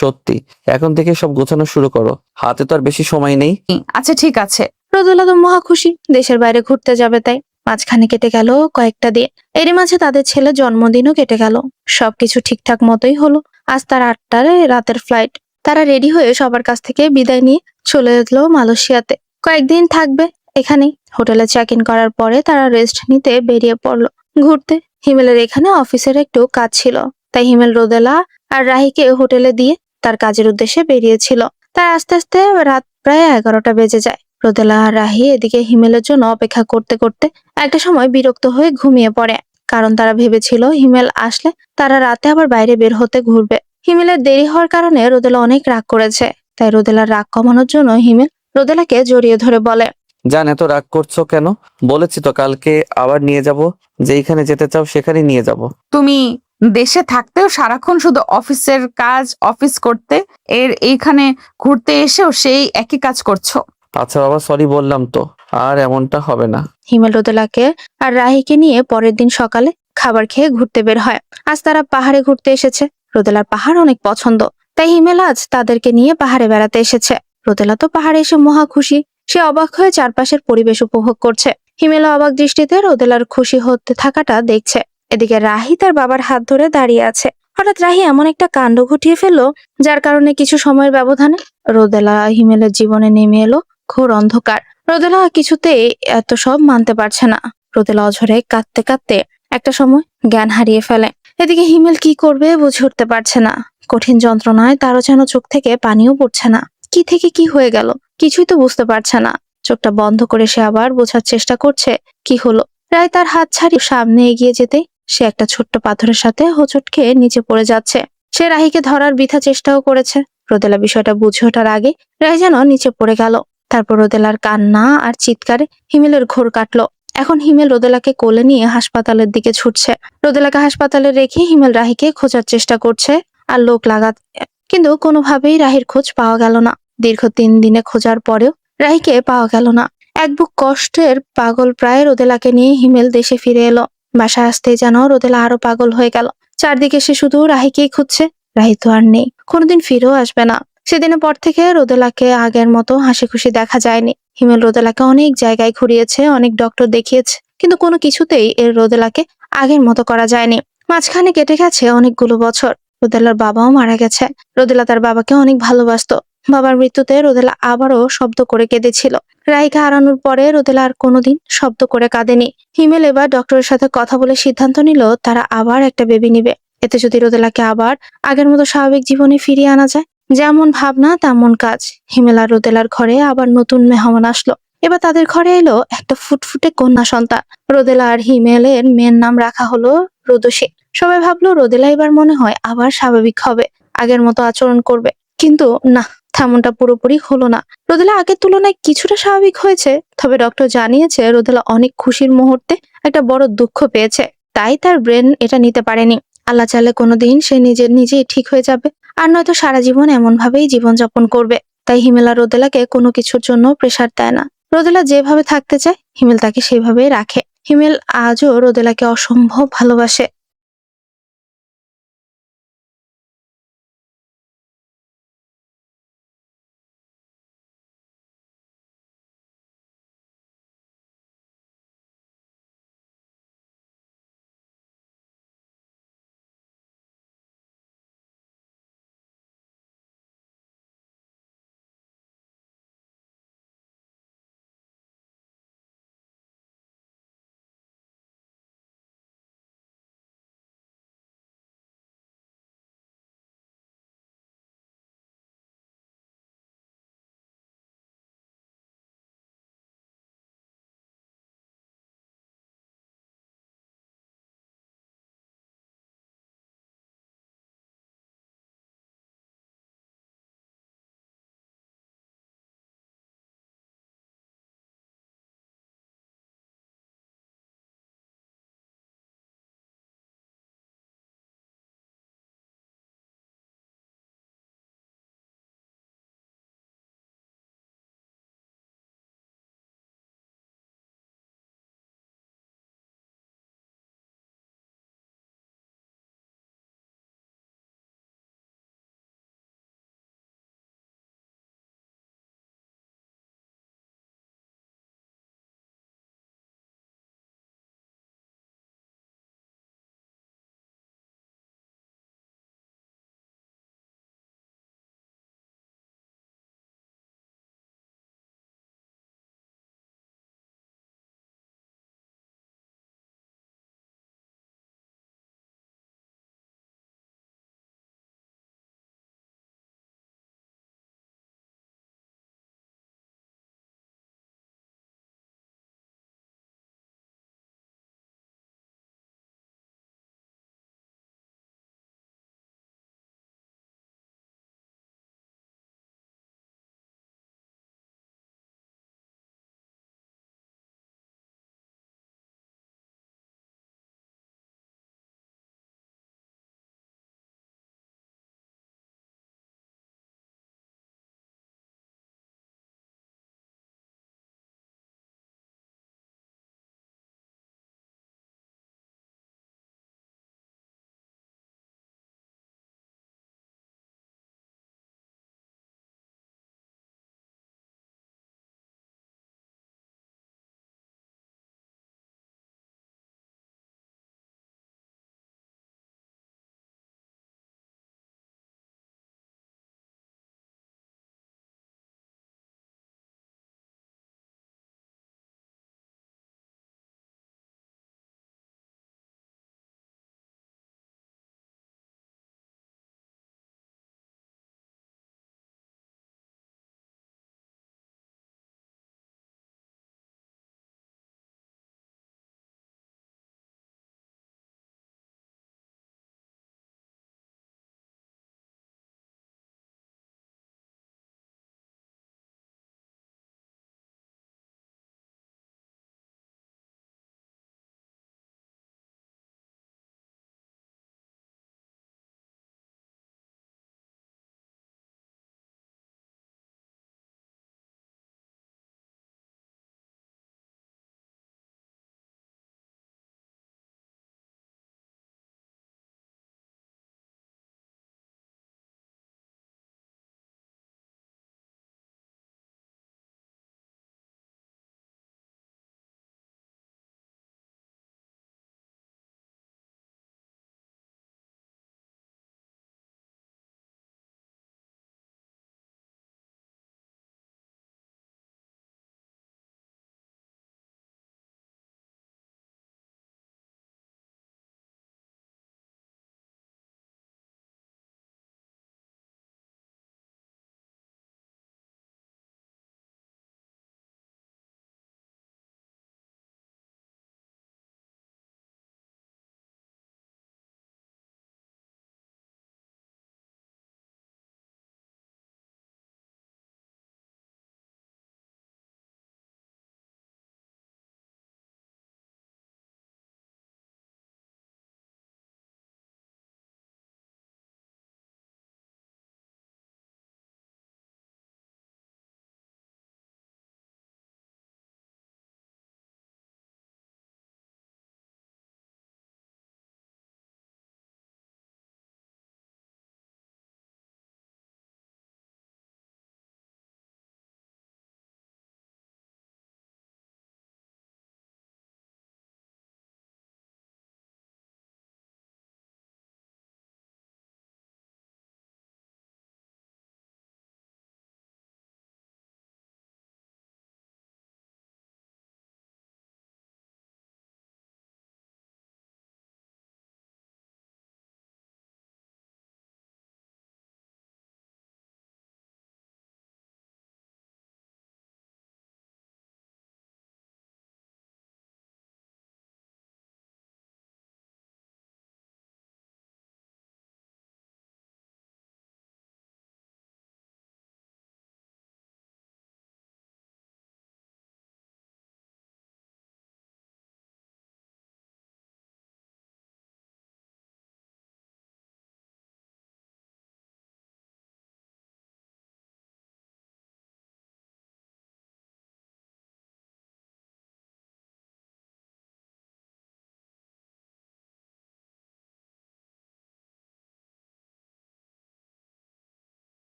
Speaker 2: সত্যি। এখন থেকে সব গোছানো শুরু করো, হাতে তো আর বেশি সময় নেই।
Speaker 3: আচ্ছা ঠিক আছে।
Speaker 1: রোদেলা তো মহা খুশি, দেশের বাইরে ঘুরতে যাবে তাই। মাঝখানে কেটে গেল কয়েকটা দিন। এরই মাঝে তাদের ছেলে জন্মদিনও কেটে গেল। সবকিছু ঠিকঠাক মতোই হলো। আজ তার 8টার রাতের ফ্লাইট। তারা রেডি হয়ে সবার কাছ থেকে বিদায় নিয়ে চলে এলো মালয়েশিয়াতে। কয়েকদিন থাকবে এখানেই। হোটেলে চেক ইন করার পরে তারা রেস্ট নিতে বেরিয়ে পড়লো ঘুরতে। হিমেলের এখানে অফিসের একটু কাজ ছিল, তাই হিমেল রোদেলা আর রাহিকে হোটেলে দিয়ে তার কাজের উদ্দেশ্যে বেরিয়েছিল। তার আস্তে আস্তে রাত প্রায় 11টা বেজে যায়। রোদেলা আর রাহি এদিকে হিমেলের জন্য অপেক্ষা করতে করতে একটা সময় বিরক্ত হয়ে ঘুমিয়ে পড়ে। কারণ তারা ভেবেছিল হিমেল আসলে তারা রাতে আবার বাইরে বের হতে ঘুরবে। হিমেলের দেরি হওয়ার কারণে রোদেলা অনেক রাগ করেছে। তাই রোদেলার রাগ কমানোর জন্য হিমেল রোদেলাকে জড়িয়ে ধরে বলে,
Speaker 2: জান, এত রাগ করছো কেন? বলেছি তো কালকে আবার নিয়ে যাব। যেখানে যেতে চাও সেখানে নিয়ে যাব।
Speaker 3: তুমি দেশে থাকতেও সারাক্ষণ শুধু অফিসের কাজ, অফিস করতে, এইখানে ঘুরতে এসেও সেই একই কাজ করছো।
Speaker 2: আচ্ছা বাবা, সরি বললাম তো, আর এমনটা হবে না।
Speaker 1: হিমেল রোদেলাকে আর রাহিকে নিয়ে পরের দিন সকালে খাবার খেয়ে ঘুরতে বের হয়। আজ তারা পাহাড়ে ঘুরতে এসেছে। রোদেলার পাহাড় অনেক পছন্দ, তাই হিমেল আজ তাদেরকে নিয়ে পাহাড়ে বেড়াতে এসেছে। রোদেলা তো পাহাড়ে এসে মহা খুশি। সে অবাক হয়ে চারপাশের পরিবেশ উপভোগ করছে। হিমেল অবাক দৃষ্টিতে রোদেলার খুশি হতে থাকাটা দেখছে। এদিকে রাহি তার বাবার হাত ধরে দাঁড়িয়ে আছে। হঠাৎ রাহি এমন একটা কাণ্ড ঘটিয়ে ফেললো যার কারণে কিছু সময়ের ব্যবধানে রোদেলা হিমেলের জীবনে নেমে এলো ঘোর অন্ধকার। রোদেলা কিছুতেই এত সব মানতে পারছে না। রোদেলা অঝরে কাঁদতে কাঁদতে একটা সময় জ্ঞান হারিয়ে ফেলে। এদিকে হিমেল কি করবে বুঝে উঠতে পারছে না। কঠিন যন্ত্রণায় তারও যেন চোখ থেকে পানিও পড়ছে না। কি থেকে কি হয়ে গেল কিছুই তো বুঝতে পারছে না। চোখটা বন্ধ করে সে আবার বোঝার চেষ্টা করছে কি হলো। রায় তার হাত ছাড়িয়ে সামনে এগিয়ে যেতেই সে একটা ছোট্ট পাথরের সাথে হোঁচট খেয়ে নিচে পড়ে যাচ্ছে। সে রাহিকে ধরার বৃথা চেষ্টাও করেছে। রোদেলা বিষয়টা বুঝে ওঠার আগে রায় যেন নিচে পড়ে গেল। তারপর রোদেলার কান্না আর চিৎকারে হিমেলের ঘোর কাটলো। এখন হিমেল রোদেলাকে কোলে নিয়ে হাসপাতালের দিকে ছুটছে। রোদেলাকে হাসপাতালে রেখে হিমেল রাহিকে খোঁজার চেষ্টা করছে আর লোক লাগাত, কিন্তু কোনোভাবেই রাহির খোঁজ পাওয়া গেল না। দীর্ঘ 3 দিনে খোঁজার পরেও রাহিকে পাওয়া গেল না। এক বুক কষ্টের পাগল প্রায় রোদেলাকে নিয়ে হিমেল দেশে ফিরে এলো। বাসায় আসতেই যেন রোদেলা আরো পাগল হয়ে গেল। চারদিকে সে শুধু রাহিকেই খুঁজছে। রাহি তো আর নেই, কোনোদিন ফিরেও আসবে না। সেদিনের পর থেকে রোদেলাকে আগের মতো হাসি খুশি দেখা যায়নি। হিমেল রোদেলাকে অনেক জায়গায় ঘুরিয়েছে, অনেক ডক্টর দেখিয়েছে, কিন্তু কোনো কিছুতেই এর রোদেলাকে আগের মতো করা যায়নি। মাঝখানে কেটে গেছে অনেকগুলো বছর। রোদেলার বাবাও মারা গেছে। রোদেলা তার বাবাকে অনেক ভালোবাসতো। বাবার মৃত্যুতে রোদেলা আবারও শব্দ করে কেঁদেছিল। রাহিকে হারানোর পরে রোদেলা আর কোনোদিন শব্দ করে কাঁদেনি। হিমেল এবার ডক্টরের সাথে কথা বলে সিদ্ধান্ত নিল তারা আবার একটা বেবি নিবে। এতে যদি রোদেলাকে আবার আগের মতো স্বাভাবিক জীবনে ফিরিয়ে আনা যায়। যেমন ভাবনা তেমন কাজ। হিমেল আর রোদেলার ঘরে আবার নতুন মেহমান আসলো। এবার তাদের ঘরে এলো একটা ফুটফুটে কন্যা সন্তান। রোদেলা আর হিমেলের মেয়ের নাম রাখা হলো রোদসী। সবাই ভাবলো রোদেলা এবার মনে হয় আবার স্বাভাবিক হবে, আগের মতো আচরণ করবে। কিন্তু না, তেমনটা পুরোপুরি হলো না। রোদেলা আগের তুলনায় কিছুটা স্বাভাবিক হয়েছে, তবে ডক্টর জানিয়েছে রোদেলা অনেক খুশির মুহূর্তে একটা বড় দুঃখ পেয়েছে, তাই তার ব্রেন এটা নিতে পারেনি। আল্লাহ চাইলে কোনোদিন সে নিজেই ঠিক হয়ে যাবে, আর নয়তো সারা জীবন এমন ভাবেই জীবনযাপন করবে। তাই হিমেল আর রোদেলাকে কোনো কিছুর জন্য প্রেসার দেয় না। রোদেলা যেভাবে থাকতে চায় হিমেল তাকে সেভাবেই রাখে। হিমেল আজও রোদেলাকে অসম্ভব ভালোবাসে।